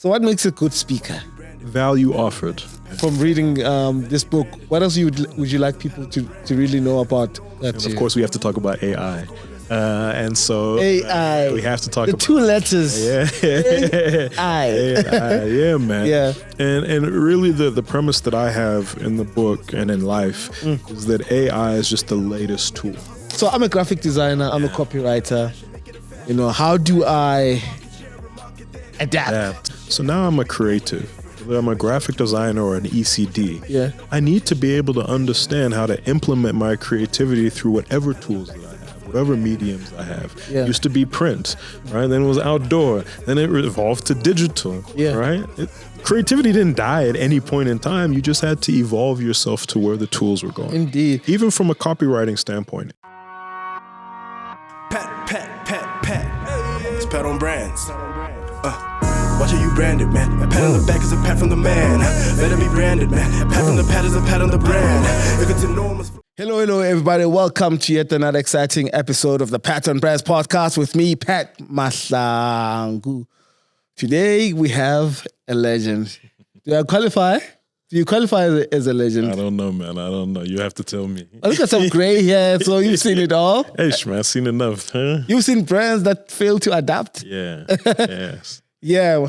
So what makes a good speaker? Value offered. From reading this book, what else would you like people to really know about that? And of course, we have to talk about AI. And so AI. We have to talk the about 2 letters. Yeah. AI. Yeah, man. Yeah. And really the premise that I have in the book and in life is that AI is just the latest tool. So I'm a graphic designer, I'm a copywriter. You know, how do I adapt? So now I'm a creative. Whether I'm a graphic designer or an ECD, I need to be able to understand how to implement my creativity through whatever tools that I have, whatever mediums I have. It used to be print, right? Then it was outdoor. Then it evolved to digital, right? Creativity didn't die at any point in time. You just had to evolve yourself to where the tools were going. Indeed. Even from a copywriting standpoint. Pat. It's Pat on brands. Watch how you branded, man. A pat on the back is a pat from the man. Let it be branded, man. A pat from the pat is a pat on the brand. If it's enormous. Hello, everybody. Welcome to yet another exciting episode of the Pat on Brands podcast with me, Pat Mahlangu. Today we have a legend. Do I qualify? Do you qualify as a legend? I don't know, man. I don't know. You have to tell me. I look at some gray hair, so you've seen it all. Hey, man, I've seen enough, huh? You've seen brands that fail to adapt. Yeah. Yes. Yeah.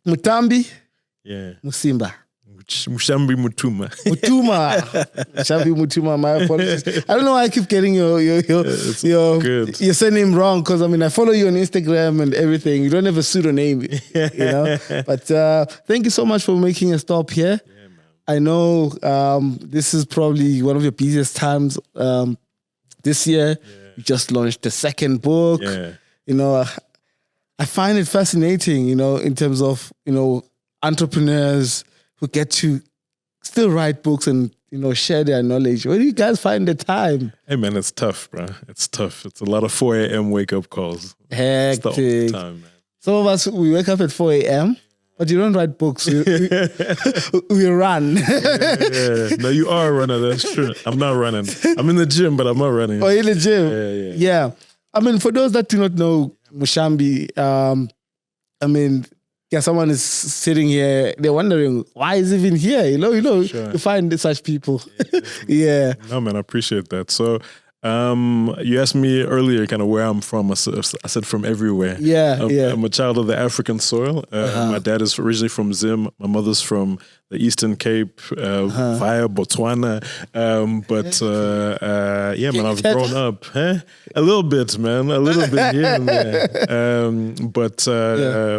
Mutambi. Yeah. Musimba. Mushambi Mutuma. Mushambi Mutuma, my apologies. I don't know why I keep getting your surname wrong, because I follow you on Instagram and everything. You don't have a pseudonym, you know. But thank you so much for making a stop here. Yeah, man. I know this is probably one of your busiest times this year. Yeah. You just launched the second book. Yeah. You know, I find it fascinating, you know, in terms of, you know, entrepreneurs who get to still write books and, you know, share their knowledge. Where do you guys find the time? Hey, man, it's tough, bro. It's tough. It's a lot of 4 a.m. wake-up calls. Hectic. It's the old time, man. Some of us, we wake up at 4 a.m., but you don't write books. We run. Yeah. No, you are a runner. That's true. I'm not running. I'm in the gym, but I'm not running. Oh, in the gym? Yeah. For those that do not know Mushambi, someone is sitting here, they're wondering, why is he even here? You know, Sure. to find such people. Yeah. No, man, I appreciate that. So, you asked me earlier kind of where I'm from. I said from everywhere. I'm a child of the African soil. My dad is originally from Zim. My mother's from the Eastern Cape via Botswana. Man, I've grown up. A little bit, man. A little bit here and there.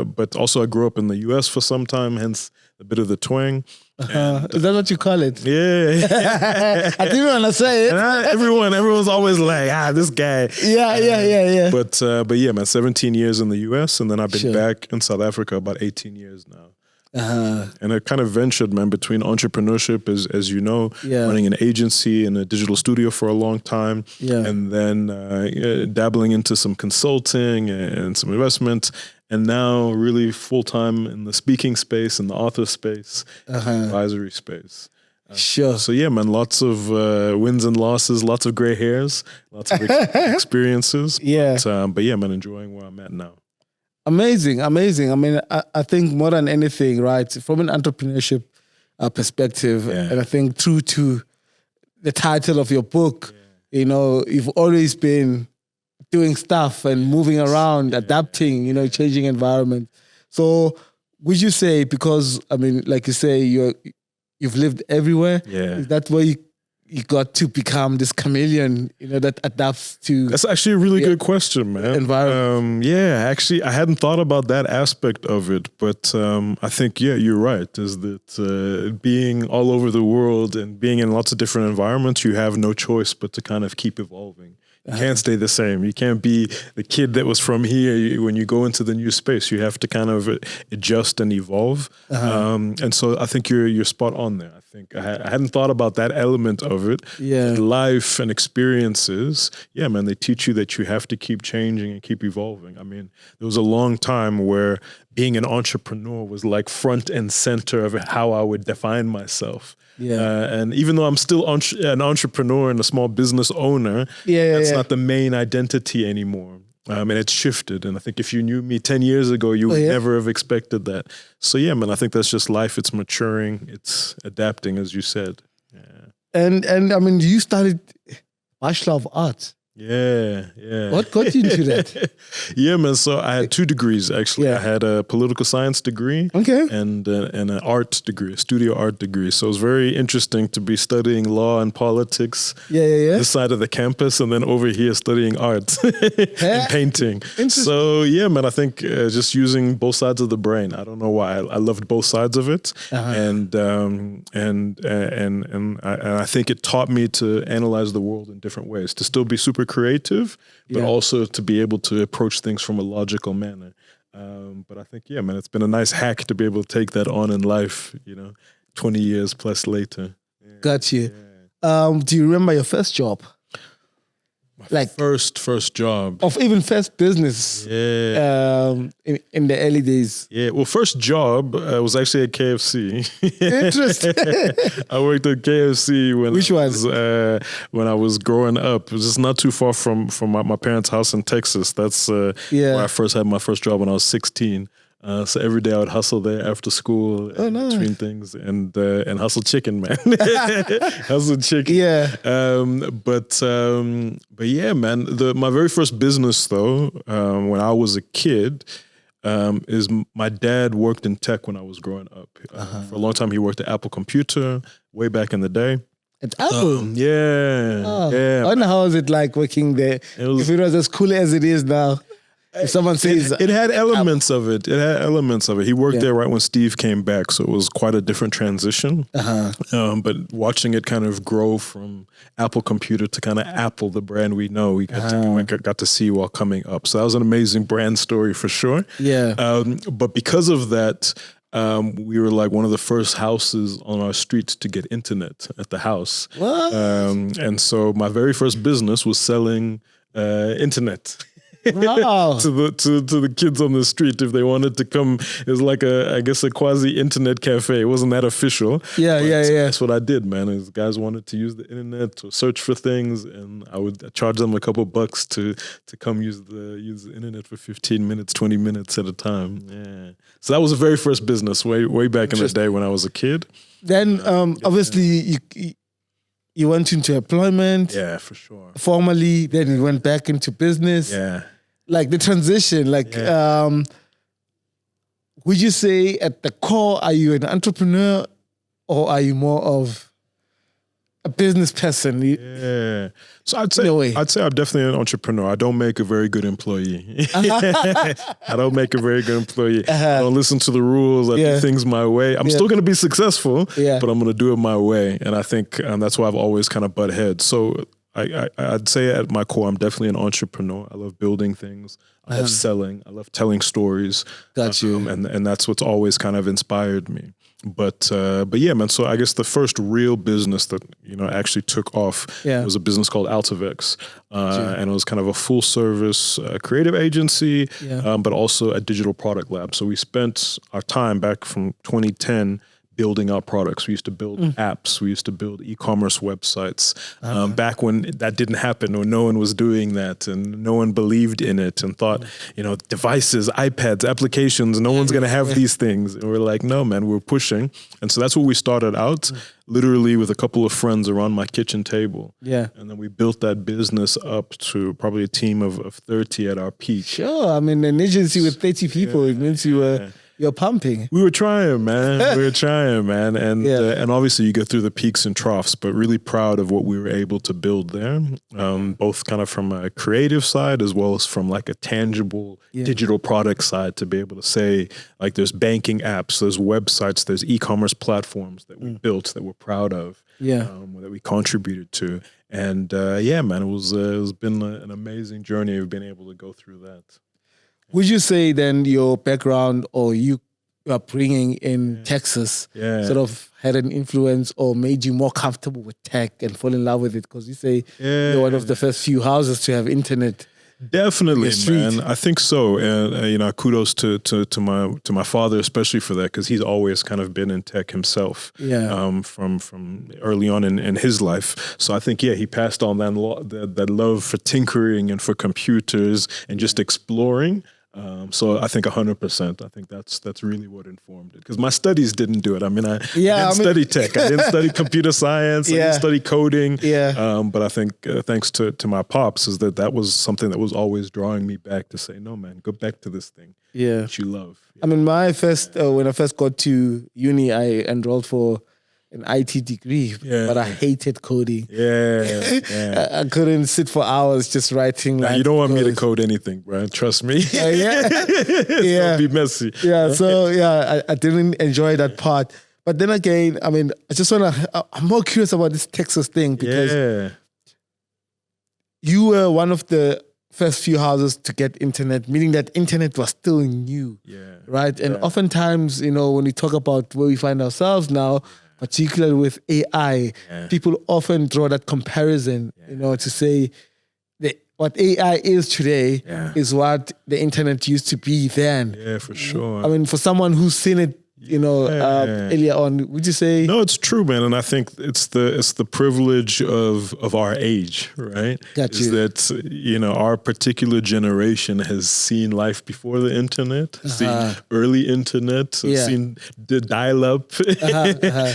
But also I grew up in the US for some time, hence a bit of the twang. Is that what you call it? Yeah. I didn't want to say it. And everyone's always like, this guy. Yeah. But yeah, man, 17 years in the US, and then I've been back in South Africa about 18 years now. And I kind of ventured, man, between entrepreneurship, as you know, running an agency and a digital studio for a long time, and then dabbling into some consulting and some investment, and now really full-time in the speaking space and the author space, advisory space. Sure. So yeah, man, lots of wins and losses, lots of gray hairs, lots of experiences. But yeah, man, enjoying where I'm at now. Amazing. I think more than anything, right, from an entrepreneurship perspective, and I think true to the title of your book, you know, you've always been doing stuff and moving around, adapting, you know, changing environment. So would you say, because, like you say, you've lived everywhere, is that where you got to become this chameleon, you know, that adapts to... That's actually a really good question, man. Environment. Actually, I hadn't thought about that aspect of it, but I think, you're right, is that being all over the world and being in lots of different environments, you have no choice but to kind of keep evolving. You can't stay the same. You can't be the kid that was from here. When you go into the new space, you have to kind of adjust and evolve. And so I think you're spot on there. I think I hadn't thought about that element of it. Life and experiences, man, they teach you that you have to keep changing and keep evolving. There was a long time where being an entrepreneur was like front and center of how I would define myself. And even though I'm still an entrepreneur and a small business owner, that's not the main identity anymore. And it's shifted. And I think if you knew me 10 years ago, you would never have expected that. So yeah, man, I think that's just life. It's maturing. It's adapting, as you said. Yeah. And I mean, you started Bachelor of Arts. Yeah. What got you into that? Yeah, man. So I had 2 degrees, actually. I had a political science degree and an art degree, a studio art degree. So it was very interesting to be studying law and politics this side of the campus, and then over here studying art and painting. So yeah, man, I think just using both sides of the brain. I don't know why. I loved both sides of it. And I think it taught me to analyze the world in different ways, to still be super creative, but also to be able to approach things from a logical manner. But I think, yeah, man, it's been a nice hack to be able to take that on in life, 20 years plus later. Yeah. Got you. Yeah. Do you remember your first job? Like first job. Of even first business. Yeah. In the early days. Yeah. Well, first job was actually at KFC. Interesting. I worked at KFC when I was growing up. It was just not too far from my parents' house in Texas. That's where I first had my first job when I was 16. So every day I would hustle there after school between things and hustle chicken, man. Hustle chicken. Yeah. But yeah, man. My very first business though, when I was a kid, is my dad worked in tech when I was growing up. For a long time, he worked at Apple Computer way back in the day. At Apple? Yeah. I don't know how is it like working there. If it was as cool as it is now. If someone says it had elements of it. It had elements of it. He worked there right when Steve came back, so it was quite a different transition. But watching it kind of grow from Apple Computer to kind of Apple, the brand we know, we got to see while coming up. So that was an amazing brand story for sure. Yeah. But because of that, we were like one of the first houses on our street to get internet at the house. What? And so my very first business was selling internet. Wow. to the kids on the street if they wanted to come. It was like I guess a quasi internet cafe. It wasn't that official. Yeah. That's what I did, man. Is guys wanted to use the internet to search for things, and I would charge them a couple bucks to come use the internet for 15 minutes, 20 minutes at a time. Yeah. So that was the very first business way back in the day when I was a kid. Then obviously you went into employment. Yeah, for sure. Formally, then you went back into business. Yeah. Like the transition, would you say at the core, are you an entrepreneur or are you more of a business person? Yeah. So I'd say I'm definitely an entrepreneur. I don't make a very good employee. I don't make a very good employee. I don't listen to the rules. I do things my way. I'm still going to be successful, but I'm going to do it my way. And I think that's why I've always kind of butt heads. So I'd say at my core, I'm definitely an entrepreneur. I love building things. I love selling. I love telling stories. Got you. And that's what's always kind of inspired me. But yeah, man. So I guess the first real business that actually took off was a business called Altivex, and it was kind of a full service creative agency, but also a digital product lab. So we spent our time back from 2010 building our products. We used to build apps. We used to build e-commerce websites. Back when that didn't happen, or no one was doing that, and no one believed in it, and thought, devices, iPads, applications, no one's going to have these things. And we're like, no, man, we're pushing. And so that's where we started out, literally with a couple of friends around my kitchen table. Yeah. And then we built that business up to probably a team of 30 at our peak. Sure. I mean, an agency with 30 people, it means you're pumping. We were trying, man. And obviously you go through the peaks and troughs, but really proud of what we were able to build there, both kind of from a creative side as well as from like a tangible digital product side, to be able to say, like, there's banking apps, there's websites, there's e-commerce platforms that we built that we're proud of, that we contributed to. And man, it's been an amazing journey of being able to go through that. Would you say then your background or you upbringing in Texas sort of had an influence or made you more comfortable with tech and fall in love with it? Because you say you're one of the first few houses to have internet. Definitely, street. man. I think so, and kudos to my father, especially for that, because he's always kind of been in tech himself. Yeah. From early on in his life. So I think he passed on that love for tinkering and for computers and just exploring. So I think 100%. I think that's really what informed it. Because my studies didn't do it. I didn't study tech. I didn't study computer science. I didn't study coding. Yeah. But I think thanks to my pops is that was something that was always drawing me back to say, no, man, go back to this thing that you love. I mean, when I first got to uni, I enrolled for an IT degree, but I hated coding. I couldn't sit for hours just writing. You don't want me to code anything, bro. Trust me. It'll be messy. I didn't enjoy that part. But then again, I mean, I'm more curious about this Texas thing because you were one of the first few houses to get internet, meaning that internet was still new, right? And oftentimes, when we talk about where we find ourselves now, particularly with AI, people often draw that comparison, to say that what AI is today is what the internet used to be then. Yeah, for sure. I mean, for someone who's seen it, earlier on, would you say? No, it's true, man. And I think it's the privilege of our age, right? Is that, our particular generation has seen life before the internet, seen early internet, seen the dial-up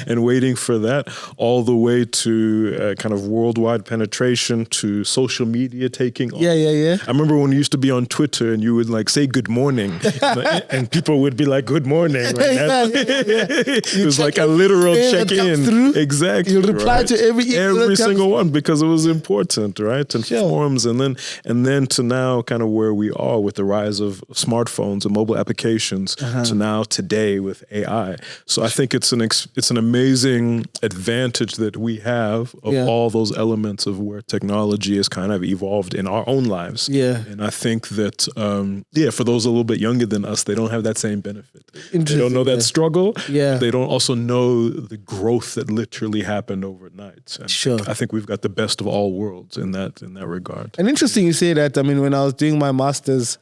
and waiting for that, all the way to kind of worldwide penetration, to social media taking off. Yeah. I remember when you used to be on Twitter and you would say good morning and people would be like, good morning. Right? It was like a literal check-in. Exactly. You reply to every single one because it was important, right? And forums, and then to now kind of where we are with the rise of smartphones and mobile applications to now today with AI. So I think it's an amazing advantage that we have of all those elements of where technology has kind of evolved in our own lives. Yeah. And I think that for those a little bit younger than us, they don't have that same benefit. They don't know that struggle. Yeah. They don't also know the growth that literally happened overnight. And I think we've got the best of all worlds in that regard. And interesting you say that. I mean, when I was doing my master's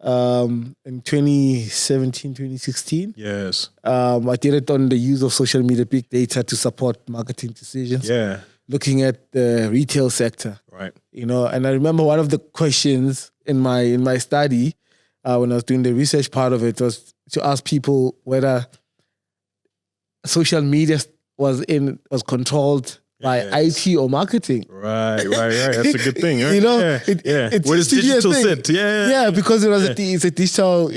in 2017, 2016, I did it on the use of social media, big data to support marketing decisions. Yeah. Looking at the retail sector. Right. And I remember one of the questions in my study when I was doing the research part of it was to ask people whether social media was controlled by IT or marketing. Right. That's a good thing. Right? It's where does digital sit? Yeah, because it's a digital,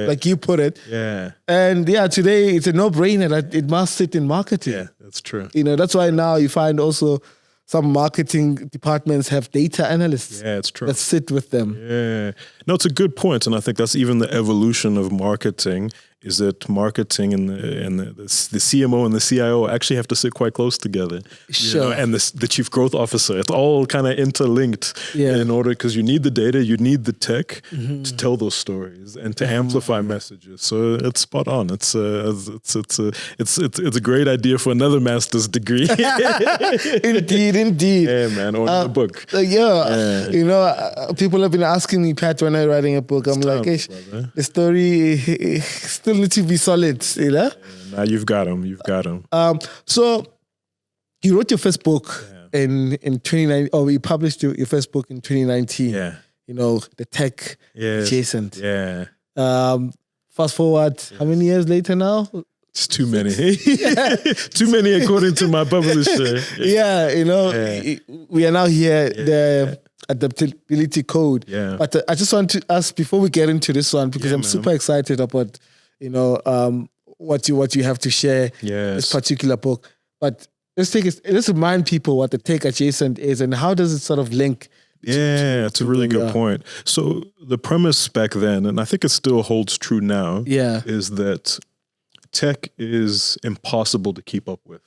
like you put it. Yeah. And today it's a no-brainer that it must sit in marketing. Yeah, that's true. That's why now you find also some marketing departments have data analysts. Yeah, it's true. That sit with them. Yeah. No, it's a good point. And I think that's even the evolution of marketing, is that marketing and the CMO and the CIO actually have to sit quite close together. Sure. And the chief growth officer, it's all kind of interlinked in order, because you need the data, you need the tech to tell those stories and to amplify messages. So it's spot on. It's a great idea for another master's degree. Indeed. Yeah, man, or a book. People have been asking me, Pat, when I'm writing a book, I'm like, the story still need to be solid, Now you've got them. So you wrote your first book in 2019, or you published your first book in 2019. Yeah. The tech adjacent. Yeah. Fast forward, how many years later now? It's too many. Too many according to my publisher. We are now here, the Adaptability Code. Yeah. But I just want to ask, before we get into this one, because I'm super excited about, what you have to share, this particular book. But let's remind people what the tech adjacent is and how does it sort of link. It's a really good point. So the premise back then, and I think it still holds true now, is that tech is impossible to keep up with.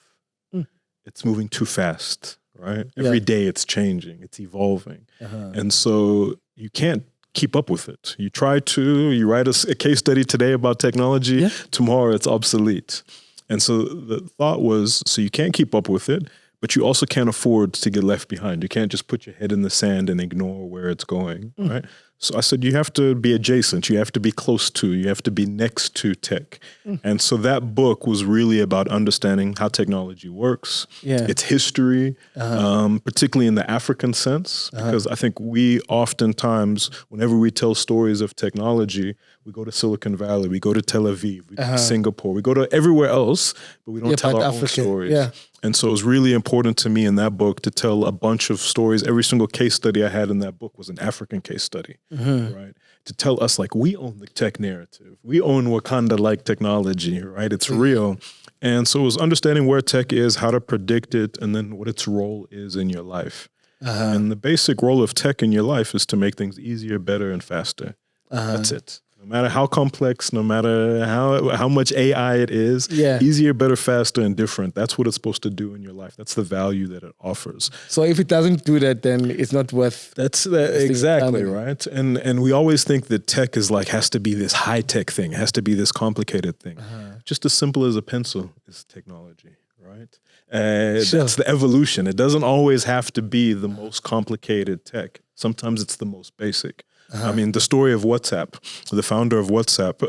It's moving too fast, right? Every day it's changing, it's evolving. And so you can't keep up with it. You try to, you write a case study today about technology, tomorrow it's obsolete. And so the thought was, so you can't keep up with it, but you also can't afford to get left behind. You can't just put your head in the sand and ignore where it's going, right? So I said, you have to be adjacent. You have to be close to. You have to be next to tech. And so that book was really about understanding how technology works, its history, particularly in the African sense, because I think we oftentimes, whenever we tell stories of technology, we go to Silicon Valley, we go to Tel Aviv, we go to Singapore, we go to everywhere else, but we don't tell our own stories. And so it was really important to me in that book to tell a bunch of stories. Every single case study I had in that book was an African case study, right? To tell us, like, we own the tech narrative. We own Wakanda-like technology, right? It's real. And so it was understanding where tech is, how to predict it, and then what its role is in your life. And the basic role of tech in your life is to make things easier, better, and faster. That's it. No matter how complex, no matter how much AI it is, easier, better, faster, and different. That's what it's supposed to do in your life. That's the value that it offers. So if it doesn't do that, then it's not worth. That's exactly right. And we always think that tech is like, has to be this high tech thing, has to be this complicated thing. Just as simple as a pencil is technology, right? That's the evolution. It doesn't always have to be the most complicated tech. Sometimes it's the most basic. I mean, the story of WhatsApp, the founder of WhatsApp,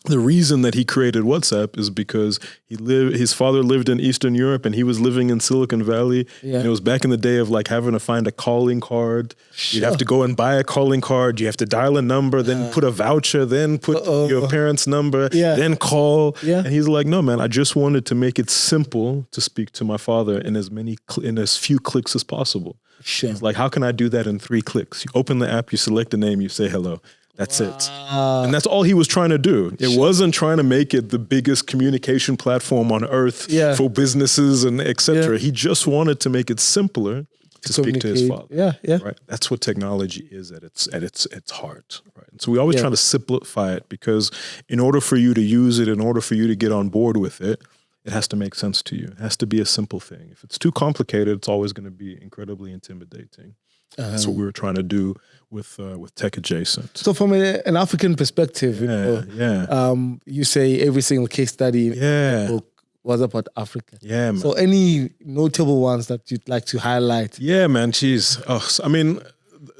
the reason that he created WhatsApp is because his father lived in Eastern Europe and he was living in Silicon Valley. And it was back in the day of like having to find a calling card. You'd have to go and buy a calling card. You have to dial a number, then put a voucher, then put your parents' number, then call. And he's like, no, man, I just wanted to make it simple to speak to my father in as few clicks as possible. It's like, how can I do that in 3 clicks? You open the app, you select a name, you say hello. That's it. And that's all he was trying to do. It wasn't trying to make it the biggest communication platform on earth for businesses and et cetera. He just wanted to make it simpler to speak to his father. Right. That's what technology is at its heart. Right. And so we always try to simplify it, because in order for you to use it, in order for you to get on board with it, it has to make sense to you. It has to be a simple thing. If it's too complicated, it's always going to be incredibly intimidating. That's what we were trying to do with tech adjacent. So from an African perspective, you say every single case study in the book was about Africa. Yeah, man. So any notable ones that you'd like to highlight? Yeah, man. Geez. I mean,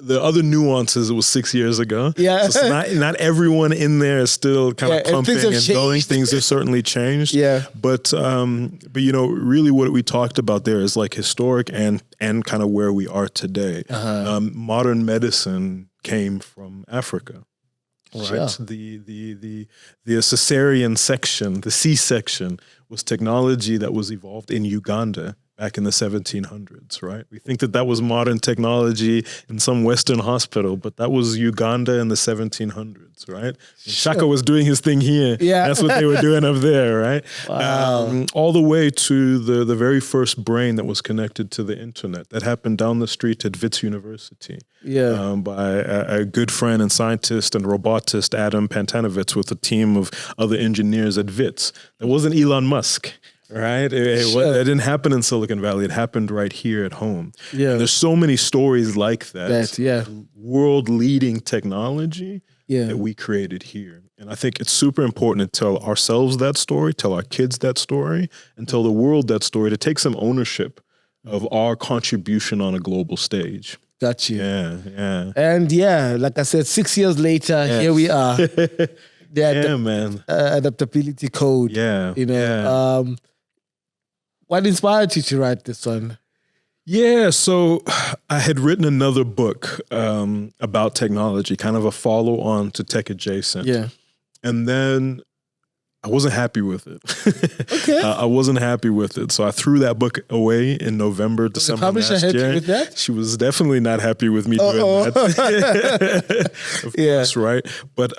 the other nuances, it was 6 years ago. Yeah. So not everyone in there is still kind of pumping and going. Things have certainly changed. Yeah. But you know, really what we talked about there is like historic and kind of where we are today. Modern medicine came from Africa. Right. The cesarean section, the C-section, was technology that was evolved in Uganda back in the 1700s, right? We think that was modern technology in some Western hospital, but that was Uganda in the 1700s, right? Shaka was doing his thing here. Yeah. That's what they were doing up there, right? Wow. All the way to the very first brain that was connected to the internet. That happened down the street at Wits University. Yeah. By a good friend and scientist and robotist, Adam Pantanovitz, with a team of other engineers at Wits. That wasn't Elon Musk. Right? It didn't happen in Silicon Valley. It happened right here at home. Yeah. And there's so many stories like that. World-leading technology that we created here. And I think it's super important to tell ourselves that story, tell our kids that story, and tell the world that story, to take some ownership of our contribution on a global stage. Got you. Yeah. And like I said, 6 years later, here we are. Man. Adaptability Code. Yeah. You know, what inspired you to write this one? Yeah, so I had written another book about technology, kind of a follow-on to Tech Adjacent. Yeah. And then I wasn't happy with it. Okay. I wasn't happy with it. So I threw that book away in November, December last year. Was the publisher happy with that? She was definitely not happy with me doing that. Of course, right? But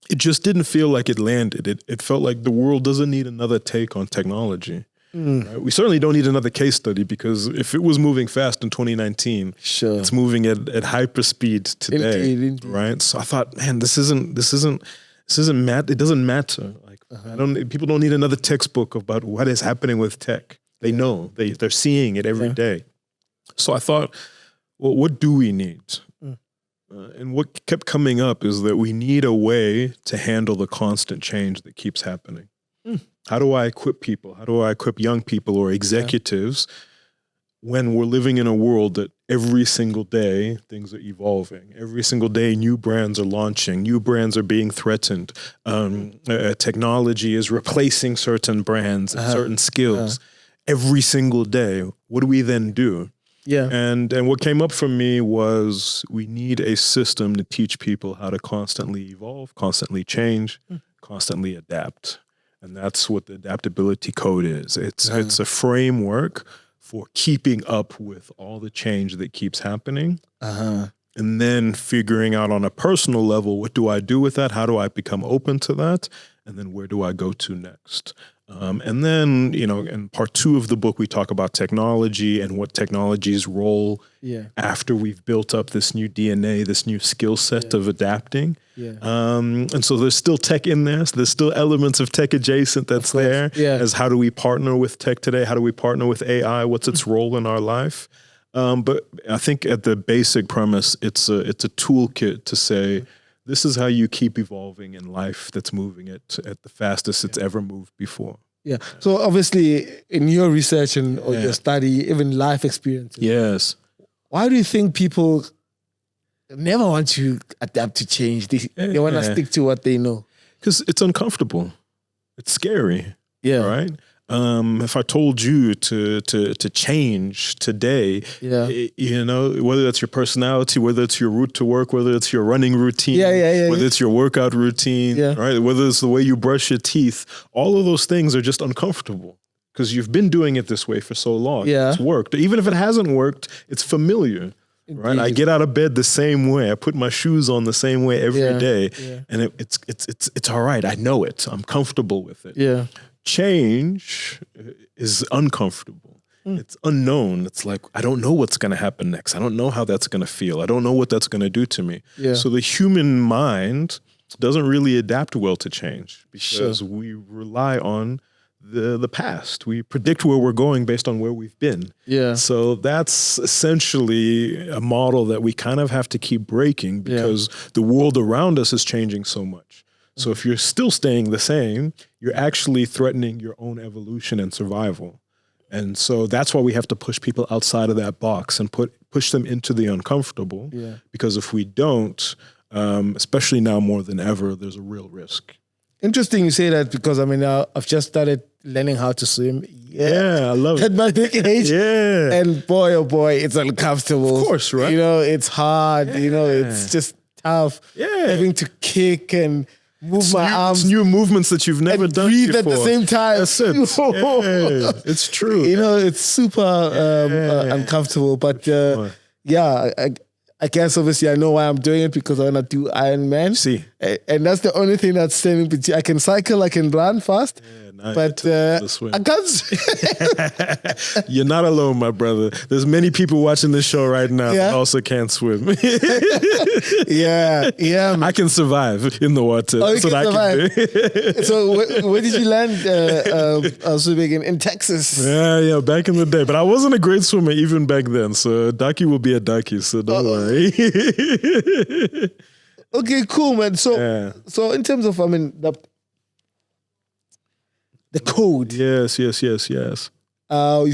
it just didn't feel like it landed. It felt like the world doesn't need another take on technology. Right? We certainly don't need another case study, because if it was moving fast in 2019, it's moving at hyper speed today. Indeed. Right? So I thought, man, this isn't it doesn't matter. Like people don't need another textbook about what is happening with tech. They know. They're seeing it every day. So I thought, well, what do we need? And what kept coming up is that we need a way to handle the constant change that keeps happening. How do I equip people? How do I equip young people or executives when we're living in a world that every single day things are evolving? Every single day new brands are launching, new brands are being threatened. Technology is replacing certain brands and certain skills. Every single day, what do we then do? Yeah. And what came up for me was we need a system to teach people how to constantly evolve, constantly change, constantly adapt. And that's what the Adaptability Code is. It's a framework for keeping up with all the change that keeps happening. And then figuring out on a personal level, what do I do with that? How do I become open to that? And then where do I go to next? And then, in part 2 of the book, we talk about technology and what technology's role after we've built up this new DNA, this new skill set of adapting. And so there's still tech in there. So there's still elements of tech adjacent that's there. As how do we partner with tech today? How do we partner with AI? What's its role in our life? But I think at the basic premise, it's a toolkit to say, this is how you keep evolving in life that's moving it at the fastest it's ever moved before. Yeah. So obviously in your research and or your study, even life experiences. Yes. Why do you think people never want to adapt to change? They want to stick to what they know. Because it's uncomfortable. It's scary. Yeah. Right? If I told you to change today, whether that's your personality, whether it's your route to work, whether it's your running routine, whether it's your workout routine, right? Whether it's the way you brush your teeth, all of those things are just uncomfortable because you've been doing it this way for so long. It's worked. Even if it hasn't worked, it's familiar. Indeed. Right, I get out of bed the same way. I put my shoes on the same way every day, and it's all right. I know it. I'm comfortable with it. Yeah. Change is uncomfortable. It's unknown. It's like, I don't know what's going to happen next. I don't know how that's going to feel. I don't know what that's going to do to me. So the human mind doesn't really adapt well to change because we rely on the past. We predict where we're going based on where we've been. So that's essentially a model that we kind of have to keep breaking because the world around us is changing so much. So if you're still staying the same, you're actually threatening your own evolution and survival. And so that's why we have to push people outside of that box and push them into the uncomfortable. Because if we don't, especially now more than ever, there's a real risk. Interesting you say that because I've just started learning how to swim. I love it. At my big age. And boy, oh boy, it's uncomfortable. Of course, right? It's hard. It's just tough. Having to kick and move my arms. It's new movements that you've never done breathe before. At the same time. That's it. It's true. It's super uncomfortable. But I guess obviously I know why I'm doing it because I want to do Ironman. See. And that's the only thing that's standing between. I can cycle, I can run fast. But I can't. You're not alone, my brother. There's many people watching this show right now that also can't swim. I can survive in the water. Oh, That's what I can do. So where did you land swimming in Texas? Yeah, back in the day. But I wasn't a great swimmer even back then. So Ducky will be a Ducky, so don't worry. Okay, cool, man. So in terms of, the code. Yes. You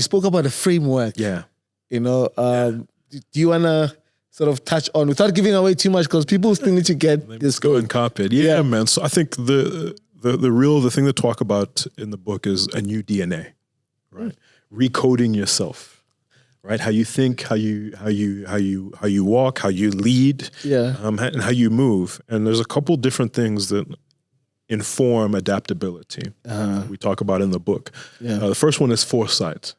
spoke about the framework. Yeah. Do you want to sort of touch on, without giving away too much, because people still need to get this go code. and copy it. Yeah, man. So I think the thing to talk about in the book is a new DNA, right? Recoding yourself, right? How you think, how you walk, how you lead, and how you move. And there's a couple different things that inform adaptability. We talk about in the book. The first one is foresight,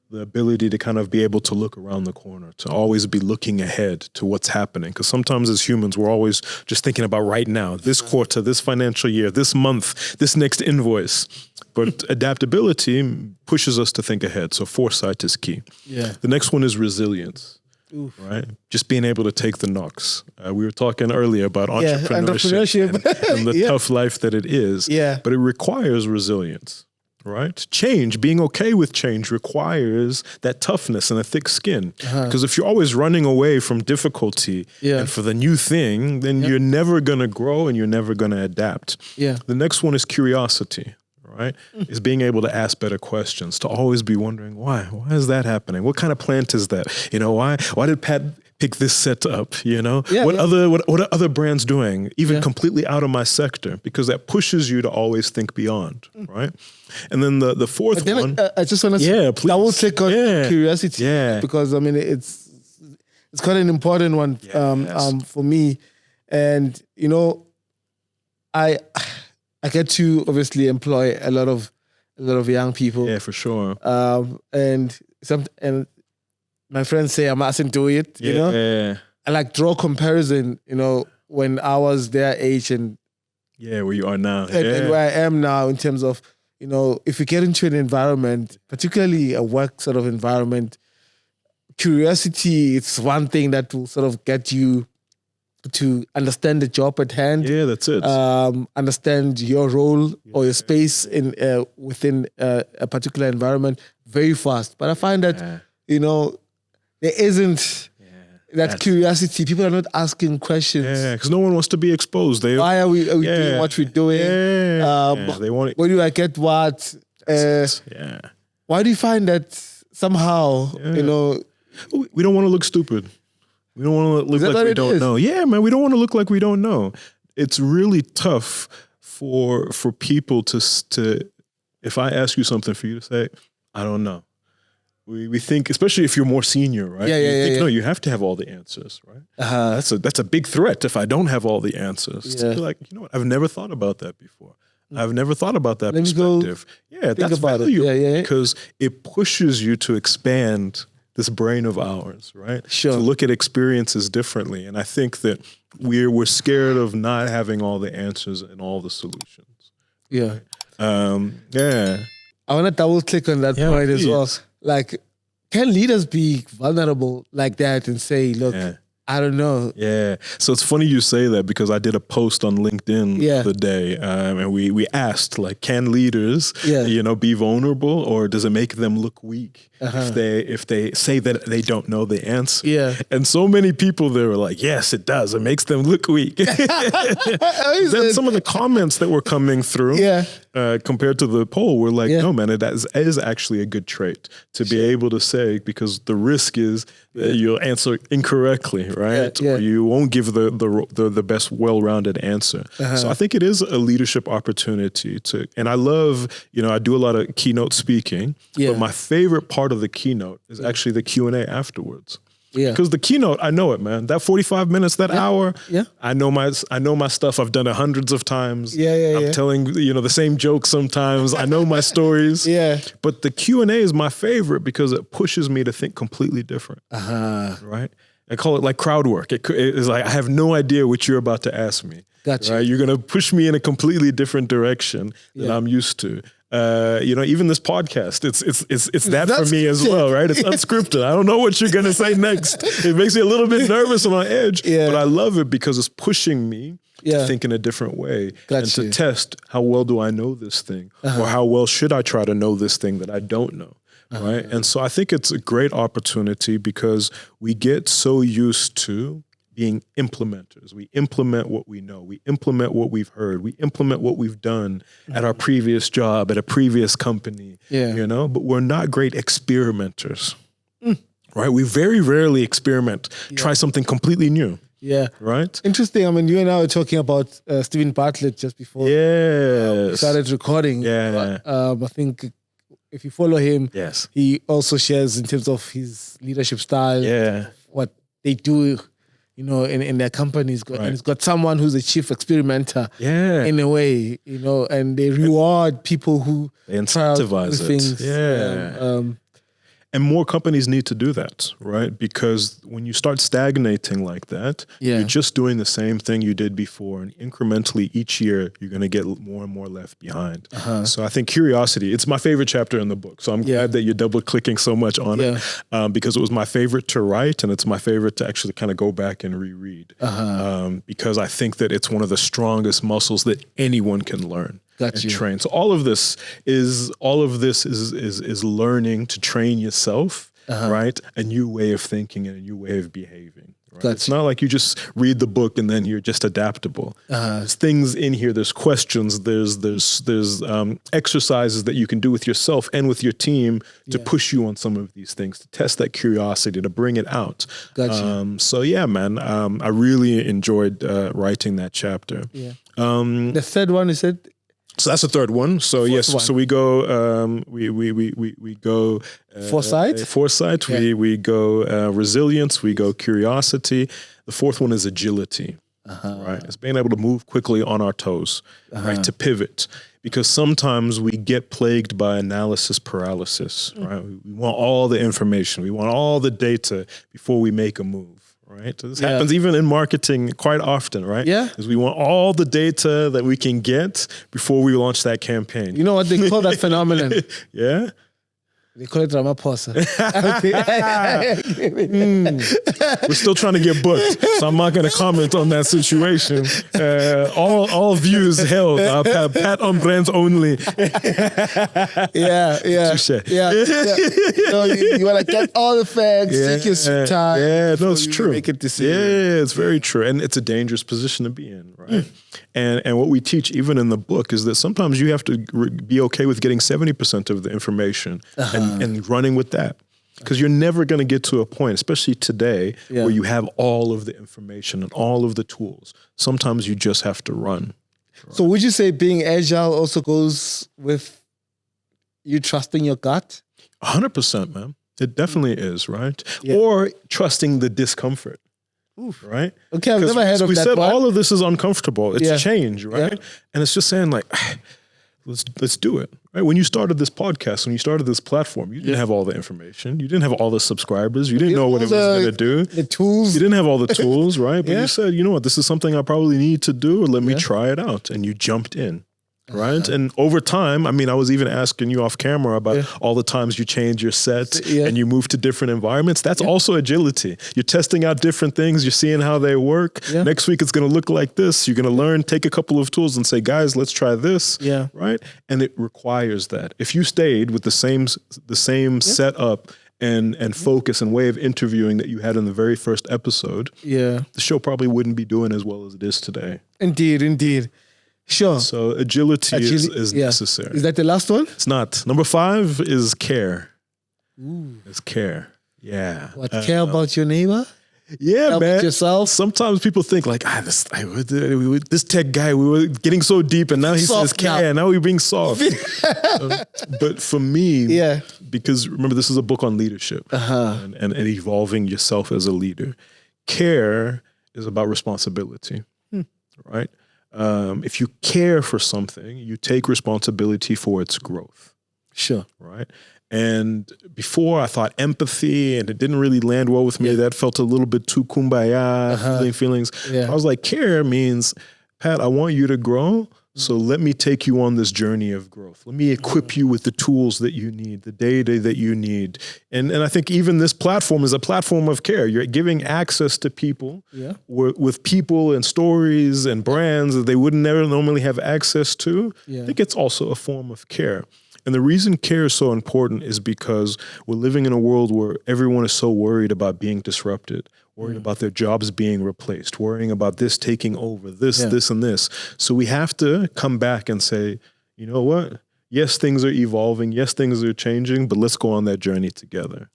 the ability to kind of be able to look around the corner, to always be looking ahead to what's happening. Because sometimes as humans, we're always just thinking about right now, this quarter, this financial year, this month, this next invoice. But adaptability pushes us to think ahead. So foresight is key. The next one is resilience. Oof. Right? Just being able to take the knocks. We were talking earlier about entrepreneurship. And the tough life that it is. But it requires resilience, right? Change, being okay with change requires that toughness and a thick skin. Because if you're always running away from difficulty and for the new thing, then you're never going to grow and you're never going to adapt. The next one is curiosity. right? Is being able to ask better questions, to always be wondering why is that happening? What kind of plant is that? You know, why did Pat pick this setup? You know, what are other brands doing, even completely out of my sector? Because that pushes you to always think beyond, right? And then the fourth one, I just want to double click on curiosity, because I mean it's quite an important one for me, and you know, I get to obviously employ a lot of young people. Yeah, for sure. And my friends say I mustn't do it. You know, I like draw comparison. You know, when I was their age and where you are now, and where I am now in terms of, you know, if you get into an environment, particularly a work sort of environment, curiosity, it's one thing that will sort of get you to understand the job at hand. Yeah, that's it. Understand your role or your space in within a particular environment very fast. But I find that, you know, there isn't that curiosity. People are not asking questions. Yeah, because no one wants to be exposed. Why are we doing what we're doing? They want it. Where do I get what? Why do you find that somehow, you know... We don't want to look stupid. We don't want to look like we don't know. Yeah, man, we don't want to look like we don't know. It's really tough for people to if I ask you something, for you to say, I don't know. We think, especially if you're more senior, right? No, you have to have all the answers, right? That's a big threat if I don't have all the answers. To be like, you know what? I've never thought about that before. I've never thought about that perspective. That's valuable because it pushes you to expand this brain of ours, right? Sure. To look at experiences differently. And I think that we're scared of not having all the answers and all the solutions. Yeah. I want to double click on that point as well. Like, can leaders be vulnerable like that and say, look, I don't know. Yeah. So it's funny you say that, because I did a post on LinkedIn the other day, and we asked, like, can leaders, you know, be vulnerable, or does it make them look weak if they say that they don't know the answer? Yeah. And so many people there were like, yes, it does. It makes them look weak. Then some of the comments that were coming through, compared to the poll, were like, no, man, it is actually a good trait to be able to say, because the risk is that you'll answer incorrectly, right? Or you won't give the best well-rounded answer. So I think it is a leadership opportunity to, and I love, you know, I do a lot of keynote speaking, but my favorite part of the keynote is actually the Q&A afterwards. Yeah. Because the keynote, I know it, man. That 45 minutes, that hour, I know my stuff. I've done it hundreds of times. I'm telling, you know, the same jokes sometimes. I know my stories. But the Q&A is my favorite because it pushes me to think completely different. Right? I call it like crowd work. It is like, I have no idea what you're about to ask me. Gotcha. Right? You're going to push me in a completely different direction than I'm used to. You know, even this podcast, it's that for me as well, right? It's unscripted. I don't know what you're going to say next. It makes me a little bit nervous and on edge, but I love it because it's pushing me to think in a different way and to test how well do I know this thing, or how well should I try to know this thing that I don't know. Right. And so I think it's a great opportunity because we get so used to being implementers. We implement what we know. We implement what we've heard. We implement what we've done at our previous job, at a previous company, you know, but we're not great experimenters, right? We very rarely experiment, try something completely new. Yeah. Right? Interesting. I mean, you and I were talking about Stephen Bartlett just before we started recording. I think if you follow him, he also shares in terms of his leadership style, what they do, you know, in their companies. And it's got someone who's a chief experimenter in a way, you know, and they reward people who incentivize things. And more companies need to do that, right? Because when you start stagnating like that, you're just doing the same thing you did before. And incrementally each year, you're going to get more and more left behind. So I think curiosity, it's my favorite chapter in the book. So I'm glad that you're double clicking so much on it because it was my favorite to write. And it's my favorite to actually kind of go back and reread because I think that it's one of the strongest muscles that anyone can learn. And train. So all of this is learning to train yourself right? A new way of thinking and a new way of behaving. Right? Gotcha. It's not like you just read the book and then you're just adaptable. There's things in here. There's questions. There's exercises that you can do with yourself and with your team to push you on some of these things, to test that curiosity, to bring it out. Gotcha. So yeah, man, I really enjoyed writing that chapter. Yeah. The third one, you said. So that's the third one. So yes, one. so we go we go Foresight. Foresight. Yeah. We go resilience. We go curiosity. The fourth one is agility. Right, it's being able to move quickly on our toes, right, to pivot. Because sometimes we get plagued by analysis paralysis. Right, we want all the information. We want all the data before we make a move. Right. So this happens even in marketing quite often, right? Yeah. Because we want all the data that we can get before we launch that campaign. You know what they call that phenomenon? Yeah. They call it Ramaphosa. We're still trying to get booked, so I'm not going to comment on that situation. All views held. Pat on brands only. Yeah. Touché. Yeah. So you want to get all the facts, take your sweet time. Yeah, no, it's true. Make a decision. Yeah, it's very true. And it's a dangerous position to be in, right? And what we teach even in the book is that sometimes you have to be okay with getting 70% of the information and running with that. Because you're never going to get to a point, especially today, where you have all of the information and all of the tools. Sometimes you just have to run. Right? So would you say being agile also goes with you trusting your gut? 100%, man. It definitely is, right? Yeah. Or trusting the discomfort. Oof. Right? Okay, I've never heard of that. We said part. all of this is uncomfortable. It's change, right? Yeah. And it's just saying like, let's do it. Right? When you started this podcast, when you started this platform, you didn't have all the information. You didn't have all the subscribers. You didn't know what it was going to do. The tools. You didn't have all the tools, right? But you said, you know what, this is something I probably need to do, or let me try it out. And you jumped in. Right. And over time, I mean, I was even asking you off camera about all the times you change your set and you move to different environments. That's also agility. You're testing out different things. You're seeing how they work. Yeah. Next week, it's going to look like this. You're going to learn, take a couple of tools and say, guys, let's try this. Yeah. Right. And it requires that. If you stayed with the same setup and focus and way of interviewing that you had in the very first episode, the show probably wouldn't be doing as well as it is today. Indeed. Sure. So agility is necessary. Is that the last one? It's not. Number 5 is care. Ooh. It's care. Yeah. What, care about your neighbor? Yeah, help man. Yourself? Sometimes people think like, this tech guy, we were getting so deep and now he says care. Now we're being soft. But for me, because remember, this is a book on leadership and evolving yourself as a leader. Care is about responsibility, right? If you care for something, you take responsibility for its growth. Sure. Right? And before I thought empathy, and it didn't really land well with me. That felt a little bit too kumbaya, feelings. Yeah. I was like, care means, Pat, I want you to grow. So let me take you on this journey of growth. Let me equip you with the tools that you need, the data that you need. And I think even this platform is a platform of care. You're giving access to people with people and stories and brands that they wouldn't never normally have access to. I think it's also a form of care. And the reason care is so important is because we're living in a world where everyone is so worried about being disrupted, worried about their jobs being replaced, worrying about this taking over, this, and this. So we have to come back and say, you know what? Yes, things are evolving. Yes, things are changing, but let's go on that journey together.